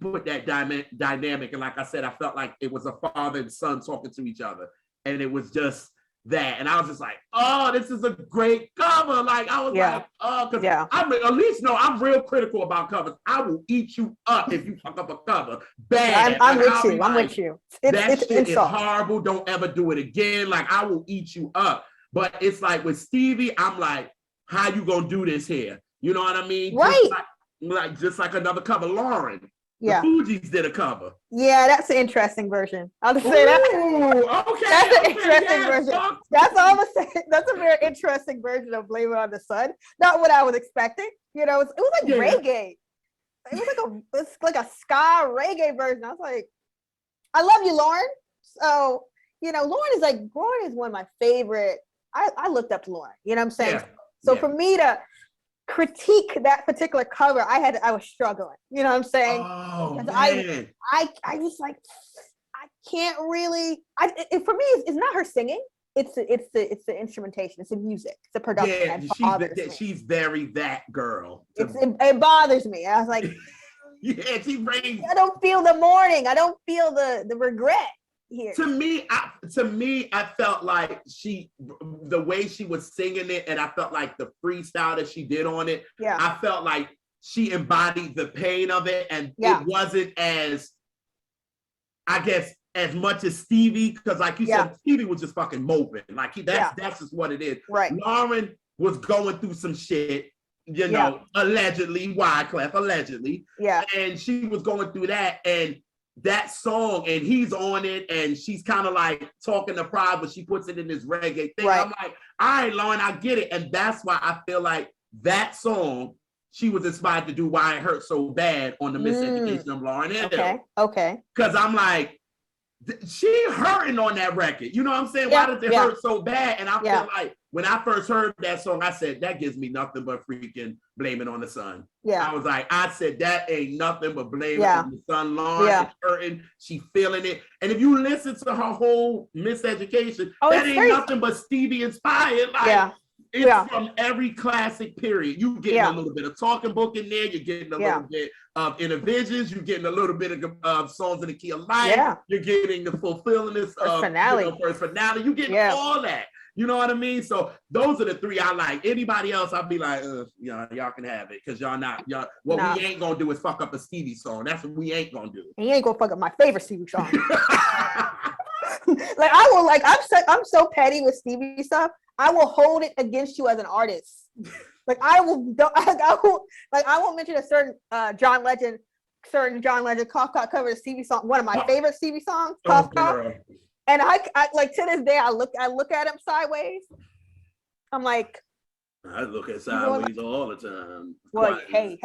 Speaker 2: put that dynamic. And like I said, I felt like it was a father and son talking to each other. And it was just that. And I was just like, oh, this is a great cover. Like, I was like, oh, because I'm at least know I'm real critical about covers. I will eat you up if you fuck up a cover. Bad.
Speaker 4: I'm with you.
Speaker 2: That shit is horrible. Don't ever do it again. Like, I will eat you up. But it's like with Stevie, I'm like, how you gonna do this here? You know what I mean? Just like another cover, Lauren. The Fugees did a cover.
Speaker 4: Yeah, that's an interesting version. I'll just say that.
Speaker 2: Okay.
Speaker 4: That's an interesting version. That's all I'm gonna say. That's a very interesting version of Blame It on the Sun. Not what I was expecting. You know, it was like reggae. It was like a ska reggae version. I was like, I love you, Lauren. So, you know, Lauren is one of my favorite. I looked up to Lauren. You know what I'm saying?
Speaker 2: Yeah.
Speaker 4: So for me to critique that particular cover, I was struggling. You know what I'm saying?
Speaker 2: Oh, man.
Speaker 4: I was like, I can't really. For me, it's not her singing. It's the instrumentation. It's the music. It's the production.
Speaker 2: Yeah, she's very that girl.
Speaker 4: It bothers me. I was like,
Speaker 2: she brings.
Speaker 4: I don't feel the mourning. I don't feel the regret here.
Speaker 2: To me, I felt like the way she was singing it, and I felt like the freestyle that she did on it.
Speaker 4: Yeah.
Speaker 2: I felt like she embodied the pain of it, and it wasn't as, I guess, as much as Stevie, because like you said, Stevie was just fucking moping. Like that's just what it is.
Speaker 4: Right.
Speaker 2: Lauren was going through some shit, you know, allegedly, Wyclef, allegedly.
Speaker 4: Yeah.
Speaker 2: And she was going through that, and that song, and he's on it, and she's kind of like talking to pride, but she puts it in this reggae thing. Right. I'm like, all right, Lauren, I get it. And that's why I feel like that song, she was inspired to do Why It Hurt So Bad on the Miseducation of Lauryn Hill.
Speaker 4: Okay.
Speaker 2: Because I'm like, she hurting on that record. You know what I'm saying? Why does it hurt so bad? And I feel like when I first heard that song, I said, that gives me nothing but freaking Blame It on the Sun. Yeah. I was like, I said, that ain't nothing but Blame It on the Sun. Lauren is hurting. She feeling it. And if you listen to her whole Miseducation, that ain't nothing but Stevie inspired. Like, it's from every classic period. You getting a little bit of Talking Book in there. You're getting a little bit of Intervisions. You're getting a little bit of Songs in the Key of Life. Yeah. You're getting the fulfillness of First Finale. You getting all that. You know what I mean? So those are the three I like. Anybody else, I'll be like, y'all can have it, because we ain't gonna do is fuck up a Stevie song. That's what we ain't gonna do.
Speaker 4: And you ain't gonna fuck up my favorite Stevie song. I'm so petty with Stevie stuff. I will hold it against you as an artist. I won't mention a certain John Legend Cough Cough cover of Stevie song, one of my favorite Stevie songs, Cough Cough. And I like to this day, I look at him sideways. I'm like,
Speaker 2: I look at sideways all the time.
Speaker 4: well, hey,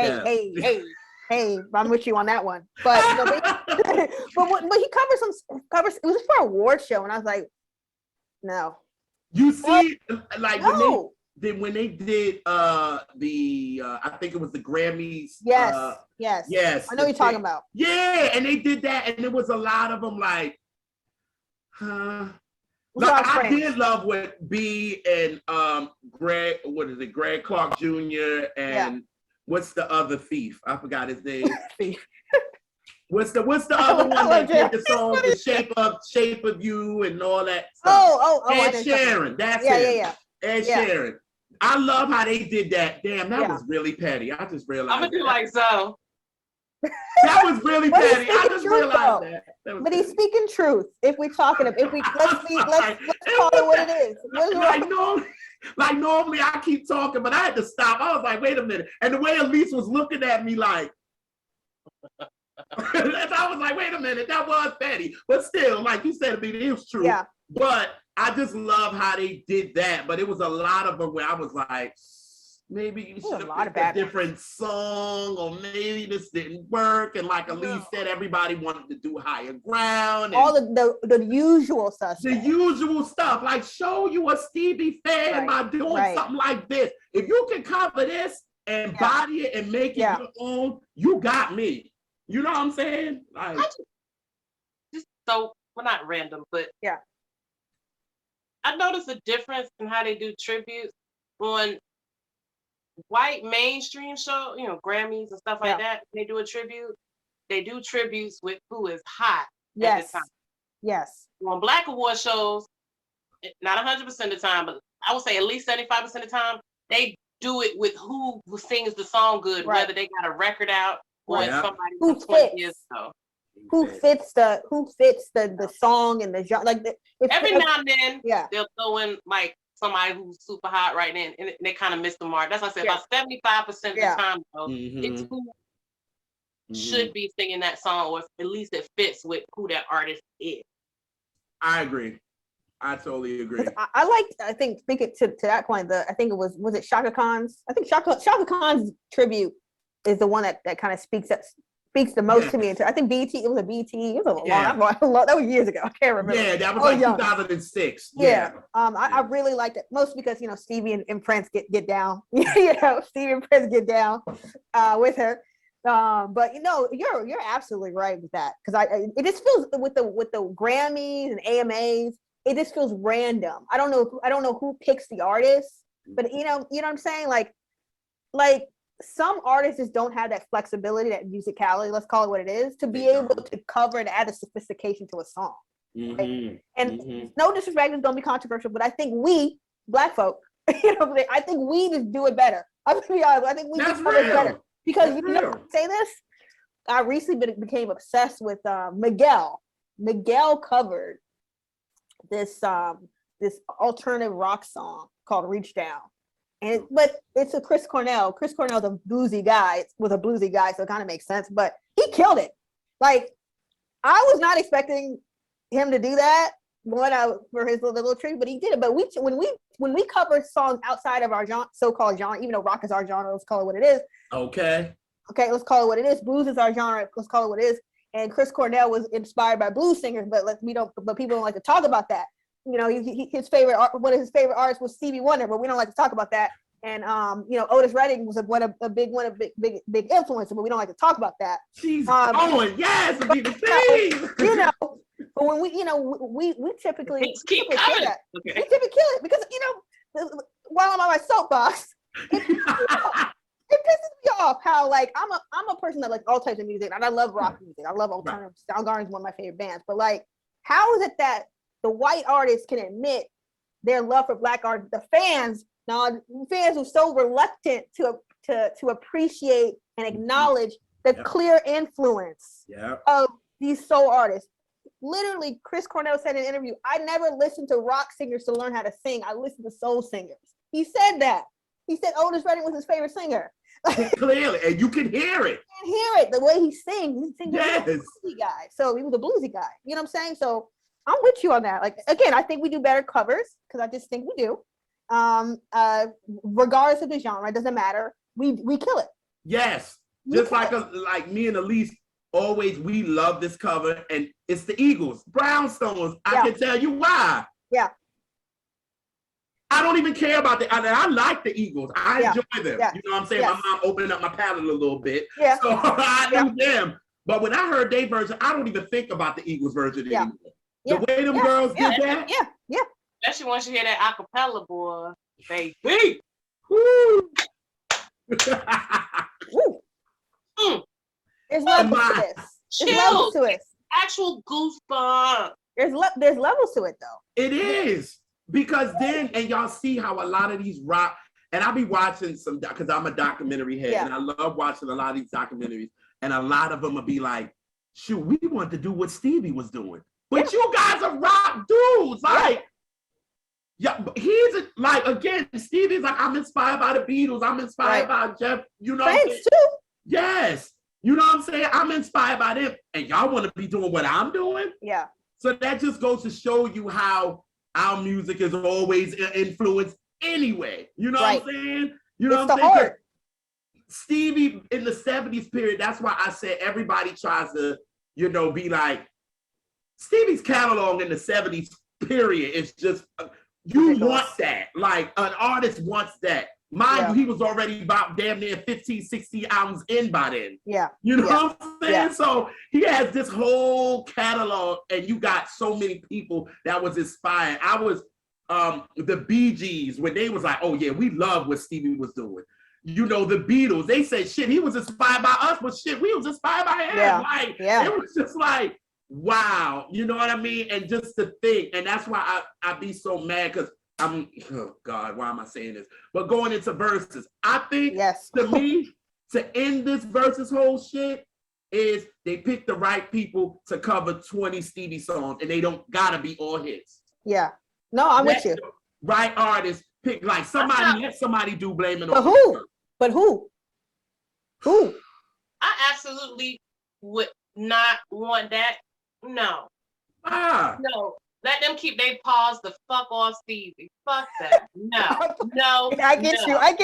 Speaker 4: I'm with you on that one. But but he covers. It was for an award show, and I was like, no.
Speaker 2: You see, like
Speaker 4: No.
Speaker 2: when they did I think it was the Grammys.
Speaker 4: Yes.
Speaker 2: Yes.
Speaker 4: I know what you're talking about.
Speaker 2: Yeah, and they did that, and there was a lot of them like, like, I did love what B and Greg, Greg Clark Jr. and what's the other thief? I forgot his name. What's the other one that did the song "The Shape of You" and all that stuff?
Speaker 4: Oh,
Speaker 2: Ed Sheeran. That's it.
Speaker 4: Yeah.
Speaker 2: Ed Sheeran. I love how they did that. Damn, that was really petty. I just realized.
Speaker 1: I'm gonna do like so.
Speaker 2: That was really petty. I just realized that.
Speaker 4: But he's speaking truth. If we're talking, let's call it what it is.
Speaker 2: Like normally I keep talking, but I had to stop. I was like, wait a minute. And the way Elise was looking at me like, I was like, wait a minute, that was petty. But still, like you said, it was true. Yeah. But I just love how they did that. But it was a lot of them where I was like, maybe you should have picked a different song, or maybe this didn't work. And like Elise said, everybody wanted to do Higher Ground. And
Speaker 4: all the usual stuff.
Speaker 2: The usual stuff, like show you a Stevie fan by doing something like this. If you can cover this and body it and make it your own, you got me. You know what I'm saying? Like,
Speaker 1: so, well, not random, but I noticed a difference in how they do tributes on white mainstream show, Grammys and stuff like that. They do a tribute. They do tributes with who is hot at the time.
Speaker 4: Yes.
Speaker 1: On Black award shows, not 100% of the time, but I would say at least 75% of the time, they do it with who sings the song good, whether they got a record out or somebody
Speaker 4: who
Speaker 1: from 20 years ago.
Speaker 4: Who fits the song and the genre? Like
Speaker 1: every now and then, they'll throw in like somebody who's super hot right now, and they kind of miss the mark. That's why I said about 75% of the time, though, it's who should be singing that song, or at least it fits with who that artist is.
Speaker 2: I agree. I totally agree.
Speaker 4: I think it to that point, I think it was it Shaka Khan's? I think Shaka Khan's tribute is the one that kind of speaks the most to me. I think BT, it was a BT. It was a long, that was years ago. I can't remember.
Speaker 2: Yeah, that was like 2006.
Speaker 4: Yeah. I really liked it, most because Stevie and Prince get down. Stevie and Prince get down with her. But you're absolutely right with that, because it just feels with the Grammys and AMAs, it just feels random. I don't know who picks the artists, but you know what I'm saying, like some artists just don't have that flexibility, that musicality, let's call it what it is, to be able to cover and add a sophistication to a song. Right? And no disrespect, is gonna be controversial, but I think we Black folk, I think we just do it better. I'm gonna be honest. I think we just do it better. Because say this, I recently became obsessed with Miguel. Miguel covered this alternative rock song called "Reach Down," but it's a Chris Cornell. Chris Cornell's a bluesy guy, so it kind of makes sense. But he killed it. Like, I was not expecting him to do that for his little treat, but he did it. But when we cover songs outside of our so-called genre, even though rock is our genre, let's call it what it is.
Speaker 2: Okay,
Speaker 4: let's call it what it is. Blues is our genre. Let's call it what it is. And Chris Cornell was inspired by blues singers, but people don't like to talk about that. His favorite, one of his favorite artists was Stevie Wonder, but we don't like to talk about that. And Otis Redding was a big influence, but we don't like to talk about that.
Speaker 2: She's going, yes, be the thing.
Speaker 4: But when we typically
Speaker 1: keep coming.
Speaker 4: That. Okay. We typically kill it because while I'm on my soapbox, it pisses me off how, like, I'm a person that likes all types of music, and I love rock music. I love alternative. Soundgarden is one of my favorite bands. But like, how is it that the white artists can admit their love for Black artists? The fans are so reluctant to appreciate and acknowledge the clear influence of these soul artists. Literally, Chris Cornell said in an interview, "I never listened to rock singers to learn how to sing. I listened to soul singers." He said that. He said Otis Redding was his favorite singer.
Speaker 2: Clearly, and you can hear it.
Speaker 4: The way he sings. He sings like a bluesy guy. So he was a bluesy guy. You know what I'm saying? So I'm with you on that. Like again, I think we do better covers because I just think we do. Regardless of the genre, it doesn't matter. We kill it.
Speaker 2: Yes, just like me and Elise always, we love this cover, and it's the Eagles, Brownstones. I can tell you why.
Speaker 4: Yeah.
Speaker 2: I don't even care about I like the Eagles. I enjoy them.
Speaker 4: Yeah.
Speaker 2: You know what I'm saying?
Speaker 4: Yes.
Speaker 2: My mom opened up my palate a little bit.
Speaker 4: Yeah.
Speaker 2: So I knew them. But when I heard their version, I don't even think about the Eagles version anymore. The way them girls did that.
Speaker 4: Yeah.
Speaker 1: Especially once you hear that acapella, boy. Baby.
Speaker 2: Woo.
Speaker 4: Woo. There's levels to this. There's levels to it.
Speaker 1: Actual goosebumps.
Speaker 4: There's levels to it though.
Speaker 2: It is. Because then, and y'all see how a lot of these rock, and I'll be watching some, because I'm a documentary head, and I love watching a lot of these documentaries, and a lot of them will be like, shoot, we want to do what Stevie was doing. But you guys are rock dudes. Like, again, Stevie's like, I'm inspired by the Beatles. I'm inspired by Jeff, you know.
Speaker 4: Prince too.
Speaker 2: Yes. You know what I'm saying? I'm inspired by them. And y'all want to be doing what I'm doing?
Speaker 4: Yeah.
Speaker 2: So that just goes to show you how our music is always influenced anyway. You know what I'm saying? You know what I'm saying? Stevie in the 70s period, that's why I said everybody tries to, be like, Stevie's catalog in the 70s period is just, you want that. Like, an artist wants that. Mind you, he was already about damn near 15, 16 albums in by then.
Speaker 4: Yeah.
Speaker 2: You know what I'm saying? Yeah. So he has this whole catalog, and you got so many people that was inspired. I was the Bee Gees, when they was like, oh yeah, we love what Stevie was doing. The Beatles, they said shit, he was inspired by us, but shit, we was inspired by him. It was just like, wow, you know what I mean? And just to think, and that's why I be so mad, because oh God, why am I saying this? But going into verses, I think to me, to end this verses whole shit is they pick the right people to cover 20 Stevie songs, and they don't gotta be all hits.
Speaker 4: Yeah. No, I'm with you.
Speaker 2: Right artists pick, like let somebody do Blame It
Speaker 4: on
Speaker 2: Who?
Speaker 4: But who?
Speaker 1: I absolutely would not want that. No. No. Let them keep their paws the fuck off Stevie. Fuck that. No.
Speaker 4: I get you.
Speaker 2: I'm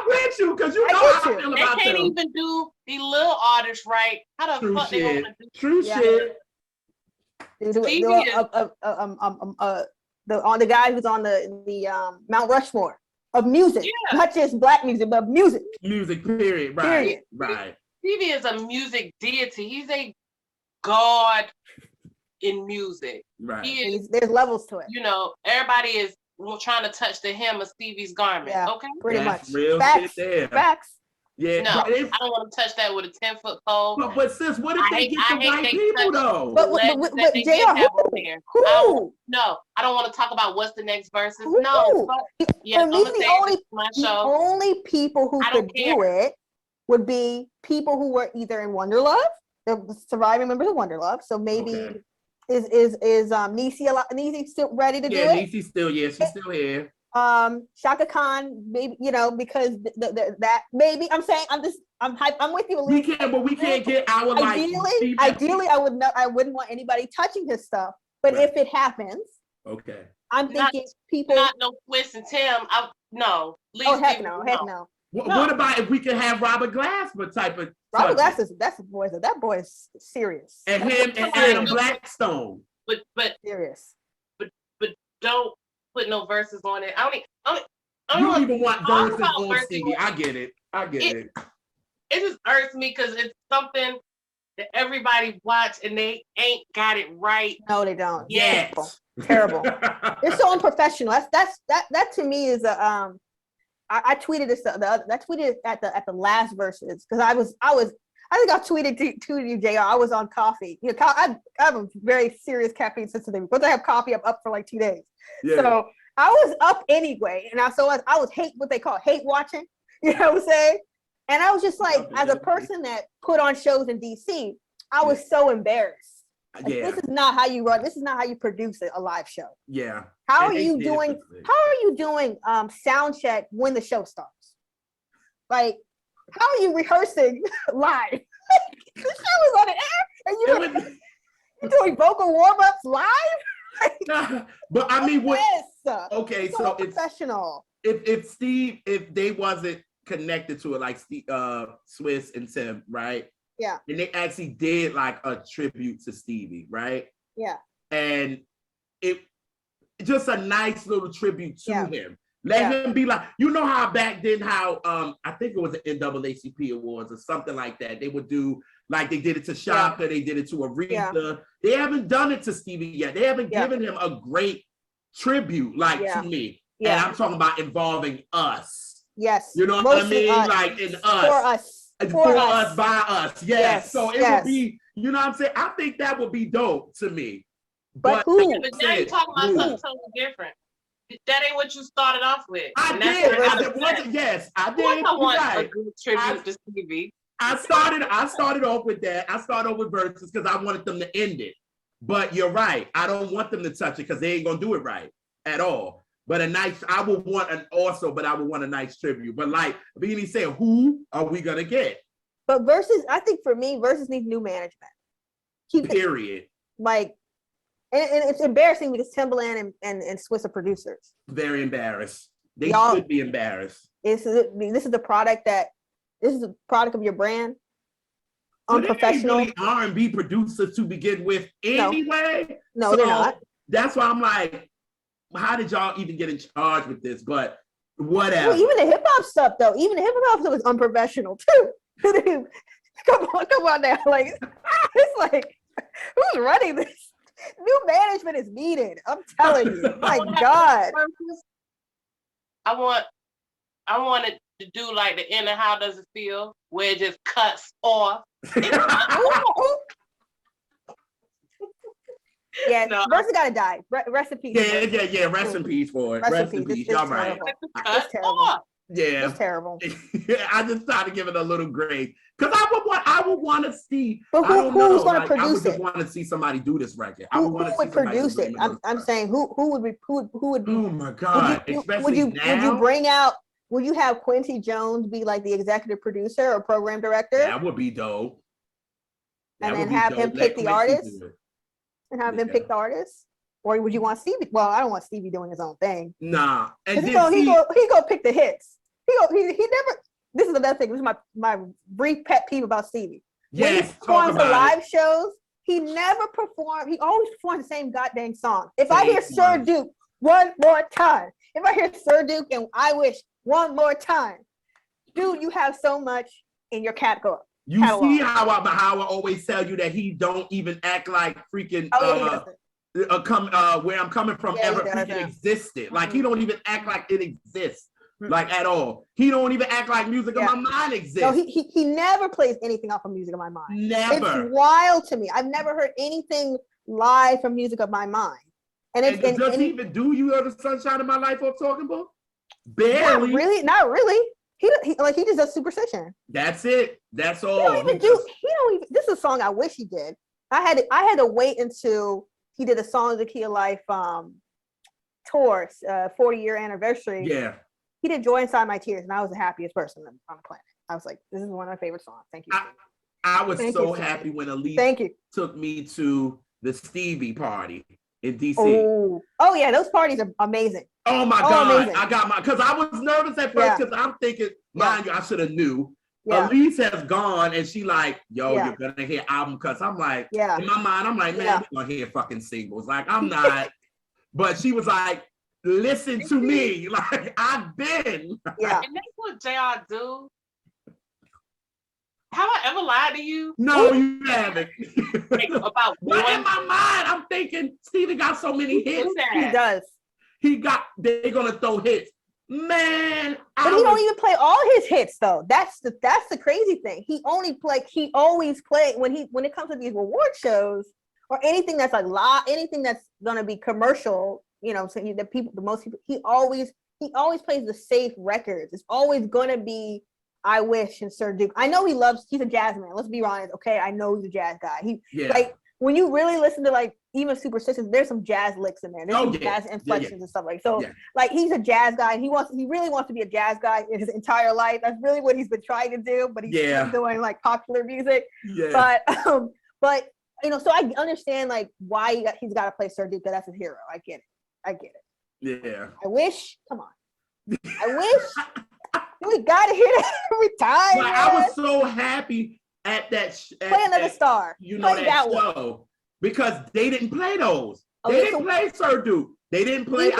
Speaker 2: with you, because you know how I feel about them.
Speaker 1: They can't even do the little artists right. How the fuck they gonna do?
Speaker 2: True shit.
Speaker 4: The guy who's on the Mount Rushmore of music, not just black music, but music.
Speaker 2: Music, period. Right. Right.
Speaker 1: Stevie is a music deity. He's a god in music.
Speaker 2: Right.
Speaker 4: There's levels to it.
Speaker 1: Everybody is trying to touch the hem of Stevie's garment.
Speaker 4: Yeah,
Speaker 1: okay.
Speaker 4: Pretty much.
Speaker 2: Real
Speaker 4: Facts.
Speaker 2: shit there.
Speaker 4: Facts.
Speaker 2: Yeah.
Speaker 1: No, I don't want to touch that with a 10-foot pole.
Speaker 2: But sis, what if they get the right people though?
Speaker 4: But JR, who?
Speaker 1: No, I don't want to talk about what's the next verses.
Speaker 4: Who?
Speaker 1: No.
Speaker 4: For me, the only people who could do it would be people who were either in Wonder Love, the surviving members of Wonder Love. So maybe is Niecy still ready to do it?
Speaker 2: Yeah, Niecy's still, she's still here.
Speaker 4: Shaka Khan, maybe, because that maybe I'm with you.
Speaker 2: We can't get our
Speaker 4: ideally I wouldn't want anybody touching his stuff. But if it happens, I'm thinking people
Speaker 1: not no Twist and Tim. No.
Speaker 4: Heck no.
Speaker 2: What about if we could have Robert Glasper type of
Speaker 4: Robert Glasper? That boy is serious.
Speaker 2: And him and Adam Blackstone.
Speaker 1: But
Speaker 4: serious.
Speaker 1: But don't put no verses on it. I don't
Speaker 2: you don't even want verses on Stevie. I get it. It
Speaker 1: just irks me because it's something that everybody watch and they ain't got it right.
Speaker 4: No, they don't.
Speaker 2: Yeah.
Speaker 4: Terrible. They're so unprofessional. That to me is a I tweeted this I tweeted at the last verses because I think I tweeted to you, JR. I was on coffee. I have a very serious caffeine sensitivity. Once I have coffee, I'm up for like 2 days. Yeah. So I was up anyway, and I was what they call hate watching. You know what I'm saying? And I was just like, as a person that put on shows in DC, I was so embarrassed. Like, this is not how you run. This is not how you produce a live show.
Speaker 2: Yeah.
Speaker 4: How are you doing sound check when the show starts? Like, how are you rehearsing live? The show is on the air, and doing vocal warm-ups live?
Speaker 2: But I mean, what?
Speaker 4: Yes.
Speaker 2: Okay,
Speaker 4: So
Speaker 2: so
Speaker 4: professional.
Speaker 2: if they wasn't connected to it like Swiss and Tim, right?
Speaker 4: Yeah.
Speaker 2: And they actually did like a tribute to Stevie, right?
Speaker 4: Yeah.
Speaker 2: And it just a nice little tribute to him. Let
Speaker 4: Yeah.
Speaker 2: him be like, you know how back then how I think it was the NAACP Awards or something like that. They would do like they did it to Shaka, they did it to Aretha.
Speaker 4: Yeah.
Speaker 2: They haven't done it to Stevie yet. They haven't given him a great tribute like to me.
Speaker 4: Yeah.
Speaker 2: And I'm talking about involving us.
Speaker 4: Yes.
Speaker 2: You know what I
Speaker 4: Mostly
Speaker 2: mean?
Speaker 4: us.
Speaker 2: Like in us.
Speaker 4: For us.
Speaker 2: For us, by us. Yes.
Speaker 4: Yes.
Speaker 2: So it would be, you know what I'm saying? I think that would be dope to me.
Speaker 4: But who?
Speaker 1: But now you're talking about something totally different. That ain't what you started off with.
Speaker 2: I did. Yes, I did.
Speaker 1: I want
Speaker 2: right.
Speaker 1: a good tribute to Stevie.
Speaker 2: I started off with that. I started off with verses because I wanted them to end it. But you're right. I don't want them to touch it because they ain't gonna do it right at all. But I would want a nice tribute. But like Beanie said, who are we gonna get?
Speaker 4: But versus, I think for me, versus needs new management.
Speaker 2: Period.
Speaker 4: Like, and it's embarrassing because Timbaland and Swiss are producers.
Speaker 2: Very embarrassed. They should be embarrassed.
Speaker 4: This is the product of your brand.
Speaker 2: So
Speaker 4: Unprofessional.
Speaker 2: they ain't really R&B producers to begin with anyway.
Speaker 4: No,
Speaker 2: so
Speaker 4: they're not.
Speaker 2: That's why I'm like, how did y'all even get in charge with this? But whatever.
Speaker 4: Well, even the hip hop stuff though, was unprofessional too. come on now. Like it's like, who's running this? New management is needed. I'm telling you. My God.
Speaker 1: I wanted to do like the end of How Does It Feel, where it just cuts off.
Speaker 4: Yeah, Versa gotta die. Rest in peace.
Speaker 2: Yeah. Rest in peace for it. Rest in peace. Y'all right.
Speaker 4: It's terrible.
Speaker 2: Yeah,
Speaker 4: it's terrible.
Speaker 2: I just tried to give it a little grade because I would want to see.
Speaker 4: But who's going to produce it?
Speaker 2: I would just want to see somebody do this record.
Speaker 4: Who would produce it? I'm saying who would be?
Speaker 2: Oh my God!
Speaker 4: Would you bring out? Would you have Quincy Jones be like the executive producer or program director?
Speaker 2: That would be dope.
Speaker 4: And then have him pick the artists. And have him pick the artists. Or would you want Stevie? Well, I don't want Stevie doing his own thing.
Speaker 2: Nah, and
Speaker 4: he go pick the hits. He never. This is another thing. This is my brief pet peeve about Stevie.
Speaker 2: Yes,
Speaker 4: when he performs the live shows, he never performed. He always performs the same goddamn song. If I hear Sir Duke one more time, if I hear Sir Duke and I Wish one more time, dude, you have so much in your catalog.
Speaker 2: You see how I always tell you that he don't even act like freaking. Where I'm coming from ever freaking existed. Like he don't even act like it exists, like at all. He don't even act like Music of My Mind exists.
Speaker 4: No, he never plays anything off of Music of My Mind.
Speaker 2: Never.
Speaker 4: It's wild to me. I've never heard anything live from Music of My Mind. And does
Speaker 2: he even do You Are the Sunshine of My Life off Talking Book? Barely.
Speaker 4: Not really. He just does Superstition. That's
Speaker 2: it. That's all.
Speaker 4: He don't even. This is a song I wish he did. I had to wait until he did a Song of the Key of Life tour, 40-year anniversary.
Speaker 2: Yeah.
Speaker 4: He did Joy Inside My Tears, and I was the happiest person on the planet. I was like, this is one of my favorite songs. Thank you.
Speaker 2: I was so happy when Elise took me to the Stevie party in DC.
Speaker 4: Oh yeah, those parties are amazing.
Speaker 2: Oh my God. Amazing. I got because I was nervous at first because I'm thinking, mind you, I should have knew. Yeah. Elise has gone and she like, yo, you're gonna hear album cuts. I'm like, in my mind, I'm like, man, we're gonna hear fucking singles. Like, I'm not. But she was like, listen to me. Like, I've been.
Speaker 1: Yeah. And that's what JR do. Have I ever lied to you?
Speaker 2: No, you haven't.
Speaker 1: But in
Speaker 2: my mind, I'm thinking Stevie got so many hits.
Speaker 4: He does.
Speaker 2: They're gonna throw hits. Man,
Speaker 4: but he don't even play all his hits though. That's the crazy thing. He always play when it comes to these award shows or anything that's like anything that's gonna be commercial. You know, so most people. He always plays the safe records. It's always gonna be I Wish and Sir Duke. I know he's a jazz man. Let's be honest, okay? I know he's a jazz guy. Like when you really listen to like even Superstitions, there's some jazz licks in there. There's some jazz inflections and stuff like so. Yeah. Like he's a jazz guy. He really wants to be a jazz guy in his entire life. That's really what he's been trying to do. But he's still doing like popular music. Yeah. But You know, so I understand like why he's got to play Sir Duke, because that's his hero. I get it.
Speaker 2: Yeah.
Speaker 4: I wish, come on. I wish we got to hear that every time.
Speaker 2: Like, I was so happy at that.
Speaker 4: Play Another Star.
Speaker 2: You know,
Speaker 4: play
Speaker 2: that show.
Speaker 4: One.
Speaker 2: Because they didn't play those.
Speaker 4: Oh,
Speaker 2: they didn't play Sir Duke. They didn't play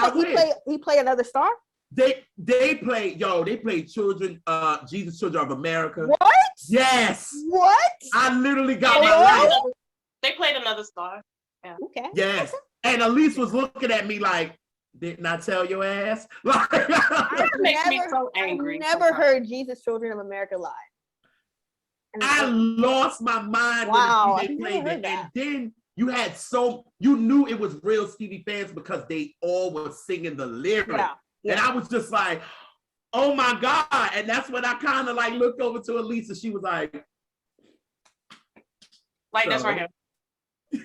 Speaker 4: he played Another Star?
Speaker 2: They played Children, Jesus Children of America.
Speaker 4: What?
Speaker 2: Yes.
Speaker 4: What?
Speaker 2: I literally got my life.
Speaker 1: They played Another Star. Yeah.
Speaker 4: Okay.
Speaker 2: Yes. And Elise was looking at me like, didn't I tell your ass? Like,
Speaker 1: that makes me so angry.
Speaker 4: I've never heard Jesus Children of America live.
Speaker 2: I lost my mind when they played it. And then you knew it was real Stevie fans because they all were singing the lyrics. Yeah. And I was just like, oh my God. And that's when I kind of like looked over to Elise and she was like,
Speaker 1: that's right here.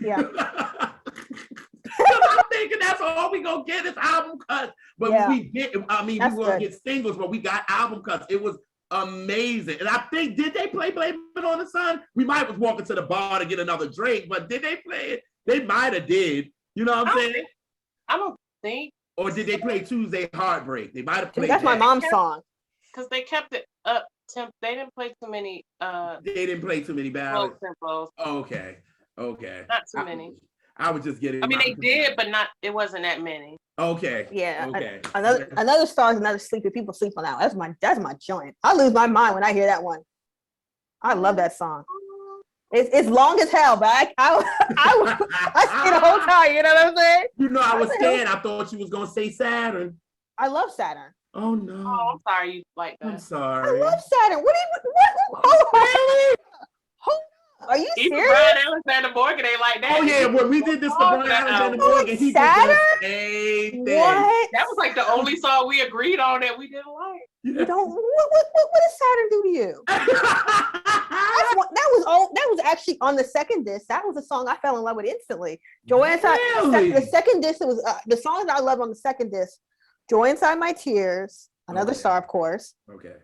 Speaker 4: Yeah.
Speaker 2: I'm thinking that's all we gonna get is album cuts. But we were gonna get singles, but we got album cuts. It was amazing. And I think, did they play Blame It on the Sun? We might was walking to the bar to get another drink, but did they play it? They might have did. You know what I'm saying?
Speaker 1: I don't think.
Speaker 2: Or did they play Tuesday Heartbreak? They might have played
Speaker 4: That's my mom's song.
Speaker 1: Because they kept it up. They didn't play too many.
Speaker 2: They didn't play too many ballads.
Speaker 1: Okay.
Speaker 2: Okay.
Speaker 1: Not too many.
Speaker 2: I was just getting.
Speaker 1: I mean, they did, but it wasn't that many.
Speaker 2: Okay.
Speaker 4: Yeah.
Speaker 2: Okay.
Speaker 4: Another Star is another sleepy. People sleep on that one. That's my joint. I lose my mind when I hear that one. I love that song. It's long as hell, but I stay the whole time. You know what I'm saying?
Speaker 2: You know, I was scared. I thought you was gonna say Saturn.
Speaker 4: I love Saturn.
Speaker 2: Oh no.
Speaker 1: Oh, I'm sorry you like that.
Speaker 2: I'm sorry.
Speaker 4: I love Saturn. What are you serious?
Speaker 1: Brian Alexander Morgan ain't like that.
Speaker 2: Oh yeah, when we did this for Brian Alexander Morgan, he
Speaker 4: Saturn?
Speaker 2: did the same thing.
Speaker 4: What?
Speaker 1: That was like the only song we agreed on that we didn't like.
Speaker 2: Yeah.
Speaker 4: What does Saturn do to you? That was actually on the second disc. That was a song I fell in love with instantly. Joy Inside.
Speaker 2: Really?
Speaker 4: The second disc was the songs that I loved on the second disc. Joy Inside My Tears, Another Star, of course.
Speaker 2: Okay.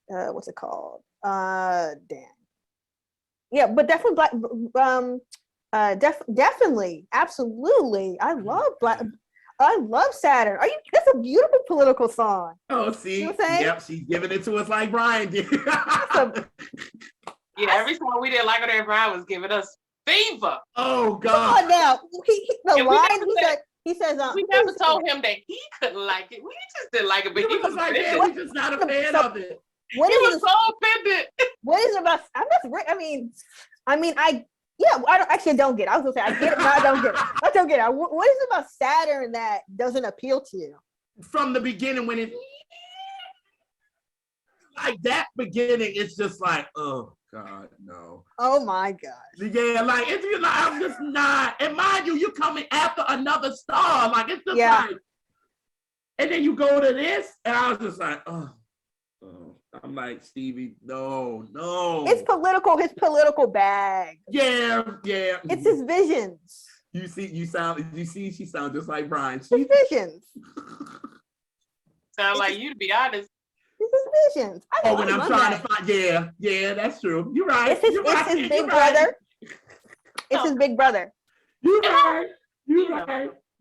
Speaker 4: What's it called? Damn. Yeah, but definitely definitely, absolutely. I love Saturn. That's a beautiful political song.
Speaker 2: Oh, see,
Speaker 4: you know what I'm saying?
Speaker 2: Yep, she's giving it to us like Brian did.
Speaker 1: Yeah, every song we didn't like her, Brian was giving us fever.
Speaker 2: Oh God!
Speaker 4: Come on now, he says,
Speaker 1: we never told him that he couldn't like it. We just didn't like it, but he was
Speaker 2: like, yeah, we're just not a fan of it.
Speaker 1: He was so offended.
Speaker 4: What is it about? I don't get it. I was gonna say I get it, but I don't get it. I don't get it. What is it about Saturn that doesn't appeal to you?
Speaker 2: From the beginning, when it like that beginning, it's just like, oh God, no.
Speaker 4: Oh my God.
Speaker 2: Yeah, like it's I'm just not. And mind you, you're coming after Another Star. Like it's just like, and then you go to this, and I was just like, oh. I'm like, Stevie, no.
Speaker 4: It's political, his political bag.
Speaker 2: Yeah.
Speaker 4: It's his visions.
Speaker 2: She sounds just like Brian.
Speaker 4: His visions.
Speaker 1: Sound like you, to be honest.
Speaker 4: It's his visions.
Speaker 2: When I'm trying to find, yeah, that's true. You're right.
Speaker 4: It's his big brother. It's his big brother.
Speaker 2: You're right.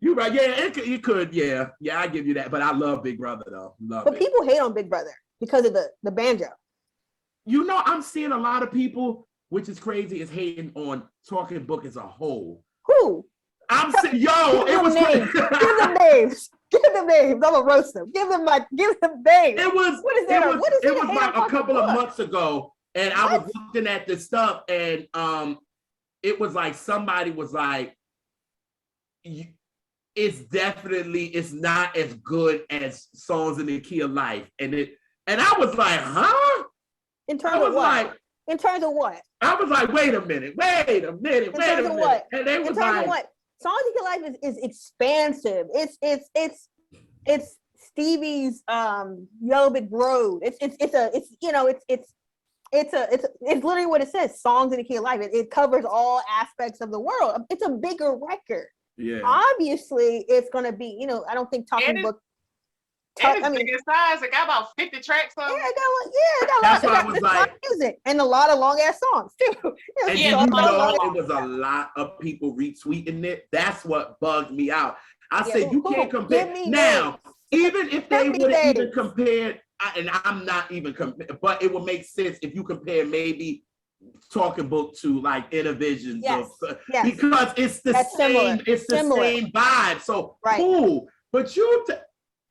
Speaker 2: Yeah, it could. Yeah, I give you that. But I love Big Brother though.
Speaker 4: But people hate on Big Brother because of the banjo.
Speaker 2: You know, I'm seeing a lot of people, which is crazy, is hating on Talking Book as a whole.
Speaker 4: Who?
Speaker 2: I'm saying, it was
Speaker 4: names. Give them names. Give them names. I'm gonna roast them. Give them names.
Speaker 2: It was. It was like a couple of months ago, and I was looking at this stuff, and it was like somebody was like, it's not as good as Songs in the Key of Life, and I was like, huh?
Speaker 4: In terms of what? In terms of what?
Speaker 2: I was like, wait a minute.
Speaker 4: What?
Speaker 2: And they was like,
Speaker 4: what? Songs in the Key of Life is expansive. It's Stevie's Yellow Brick Road. It's literally what it says. Songs in the Key of Life. It covers all aspects of the world. It's a bigger record.
Speaker 2: Yeah.
Speaker 4: Obviously, it's gonna be. I don't think Talking Book.
Speaker 1: And it's big in size. It got about 50 tracks on it.
Speaker 4: It got
Speaker 2: That's
Speaker 4: a
Speaker 2: why I
Speaker 4: lot,
Speaker 2: was
Speaker 4: a lot of music and a lot of long ass songs too.
Speaker 2: And
Speaker 1: Yeah,
Speaker 2: you know it was a lot of people retweeting it. That's what bugged me out. I said you can't compare. Now, even if they would have even compared, and I'm not even comparing, but it would make sense if you compare maybe Talking Book to like Intervisions, because it's the same. It's the same vibe. So cool, but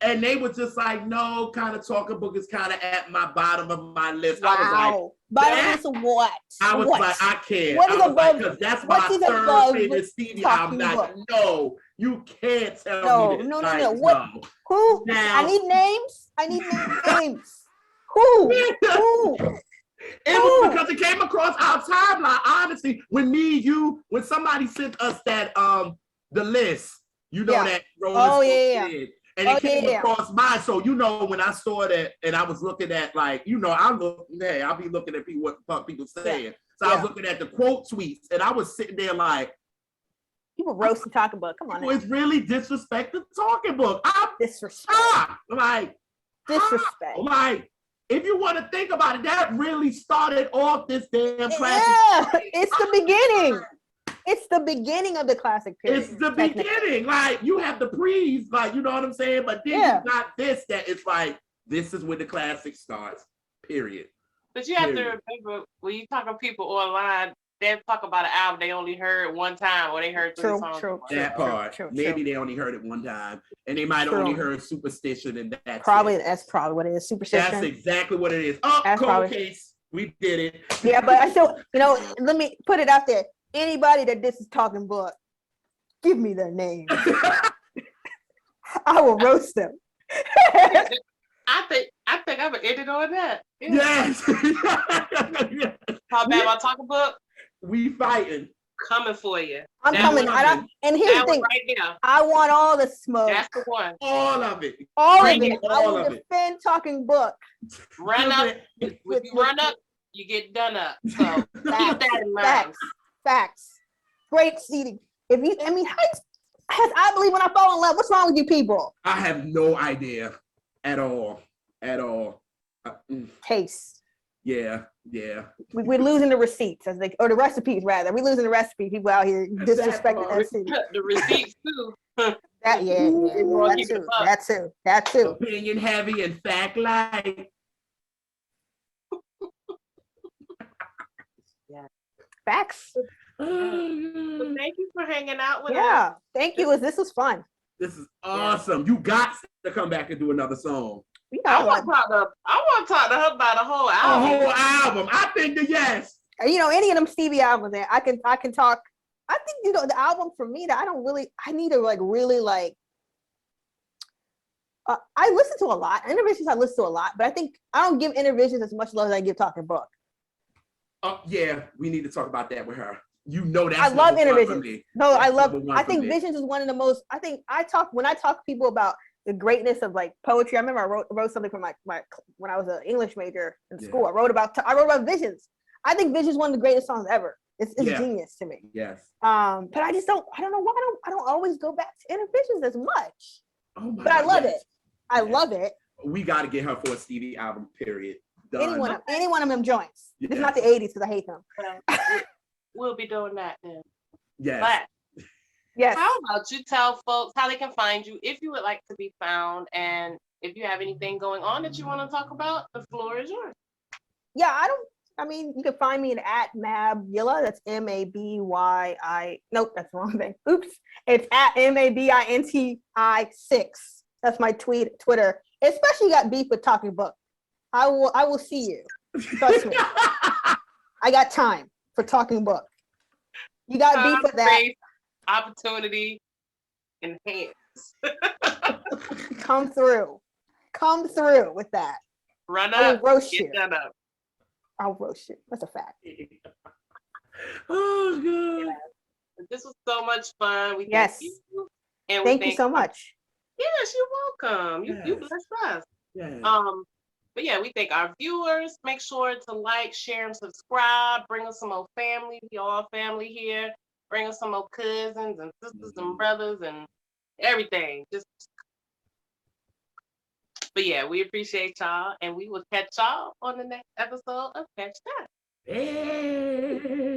Speaker 2: and they were just like, no, kind of Talking Book is kind of at my bottom of my list.
Speaker 4: Wow.
Speaker 2: I was like,
Speaker 4: bottom list of what?
Speaker 2: I was like, I can't.
Speaker 4: What is above?
Speaker 2: Because that's my third favorite Stevie album. No, you can't tell me that.
Speaker 4: No. What? Who? Now, I need names. Names. Who?
Speaker 2: It was because it came across our timeline. Honestly, when somebody sent us that the list, that Rolling Stone did, and it came across mine. So when I saw that, and I was looking at I'll be looking at what people saying. So I was looking at the quote tweets, and I was sitting there like,
Speaker 4: people roasting Talking Book. Come on,
Speaker 2: it's really disrespecting Talking Book. I'm
Speaker 4: disrespect. Disrespect.
Speaker 2: Like, if you want to think about it, that really started off this damn classic.
Speaker 4: Yeah, it's the beginning. It's the beginning of the classic period.
Speaker 2: It's the beginning. Like, you have the pre's, like, you know what I'm saying? But then you got this, that it's like, this is when the classic starts, period.
Speaker 1: But you have to remember, when you talk to people online, they talk about an album they only heard one time, or they heard three songs.
Speaker 2: Maybe they only heard it one time, and they might only heard Superstition, and that's
Speaker 4: that's probably what it is. Superstition.
Speaker 2: That's exactly what it is. Oh, cold case. We did it.
Speaker 4: Yeah, but I still, let me put it out there. Anybody that this is Talking Book, give me their name. I will roast them.
Speaker 1: I think I'm gonna end it on that. Yeah.
Speaker 2: Yes.
Speaker 1: How bad about Talking Book?
Speaker 2: We fighting.
Speaker 1: Coming for you.
Speaker 4: I'm coming. And here's the thing.
Speaker 1: Right now.
Speaker 4: I want all the smoke.
Speaker 1: That's the one.
Speaker 2: All of it.
Speaker 4: All of it. I will defend Talking Book.
Speaker 1: Run up. If you run up, you get done up. So keep that in mind.
Speaker 4: Facts. Great seating. I Believe When I Fall in Love. What's wrong with you people?
Speaker 2: I have no idea at all.
Speaker 4: Taste.
Speaker 2: Yeah.
Speaker 4: We're losing the receipts, or the recipes rather. We're losing the recipe. People out here disrespecting that city.
Speaker 1: The receipts too.
Speaker 4: That too.
Speaker 2: Opinion heavy and fact light.
Speaker 4: Facts.
Speaker 1: Well, thank you for hanging out with us.
Speaker 4: Yeah, thank you. This was fun.
Speaker 2: This is awesome. You got to come back and do another song.
Speaker 1: I want to talk to her about a whole album.
Speaker 2: A whole album. I think that yes.
Speaker 4: Any of them Stevie albums there, I can talk. I think the album for me that I need to really I listen to a lot. Intervisions I listen to a lot, but I think I don't give Intervisions as much love as I give Talking Book.
Speaker 2: Yeah, we need to talk about that with her. That's
Speaker 4: I love Intervisions. No,
Speaker 2: that's
Speaker 4: I think Visions is one of the most. When I talk to people about the greatness of poetry. I remember I wrote something for my when I was an English major in school. I wrote about Visions. I think Visions is one of the greatest songs ever. It's genius to me.
Speaker 2: Yes.
Speaker 4: But I don't know why I don't always go back to Intervisions as much.
Speaker 2: Oh my
Speaker 4: but I love it. I love it.
Speaker 2: We got to get her for a Stevie album, period.
Speaker 4: Done. Any one of them joints. Yes. It's not the 80s because I hate them.
Speaker 1: We'll be doing that then.
Speaker 2: Yes.
Speaker 1: But
Speaker 4: yes.
Speaker 1: How about you tell folks how they can find you if you would like to be found, and if you have anything going on that you want to talk about, the floor is yours.
Speaker 4: Yeah, you can find me at MaByilla. That's MABYI. Nope, that's the wrong thing. Oops. It's at MABINTI6. That's my Twitter. Especially got beef with Talking Book. I will see you. Trust me. I got time for Talking Book. You got beef with that.
Speaker 1: Opportunity enhanced.
Speaker 4: Come through with that.
Speaker 1: Run up.
Speaker 4: I'll roast you.
Speaker 1: Done up.
Speaker 4: I'll roast you. That's a fact.
Speaker 2: Oh god.
Speaker 1: Yeah. This was so much fun. We
Speaker 4: thank
Speaker 1: you.
Speaker 4: And thank you so much.
Speaker 1: Yes, you're welcome. You blessed us.
Speaker 2: Yes.
Speaker 1: But yeah, we thank our viewers. Make sure to like, share, and subscribe. Bring us some old family. We all family here. Bring us some old cousins and sisters and brothers and everything. Just But yeah, we appreciate y'all, and we will catch y'all on the next episode of Catch That.
Speaker 2: Hey.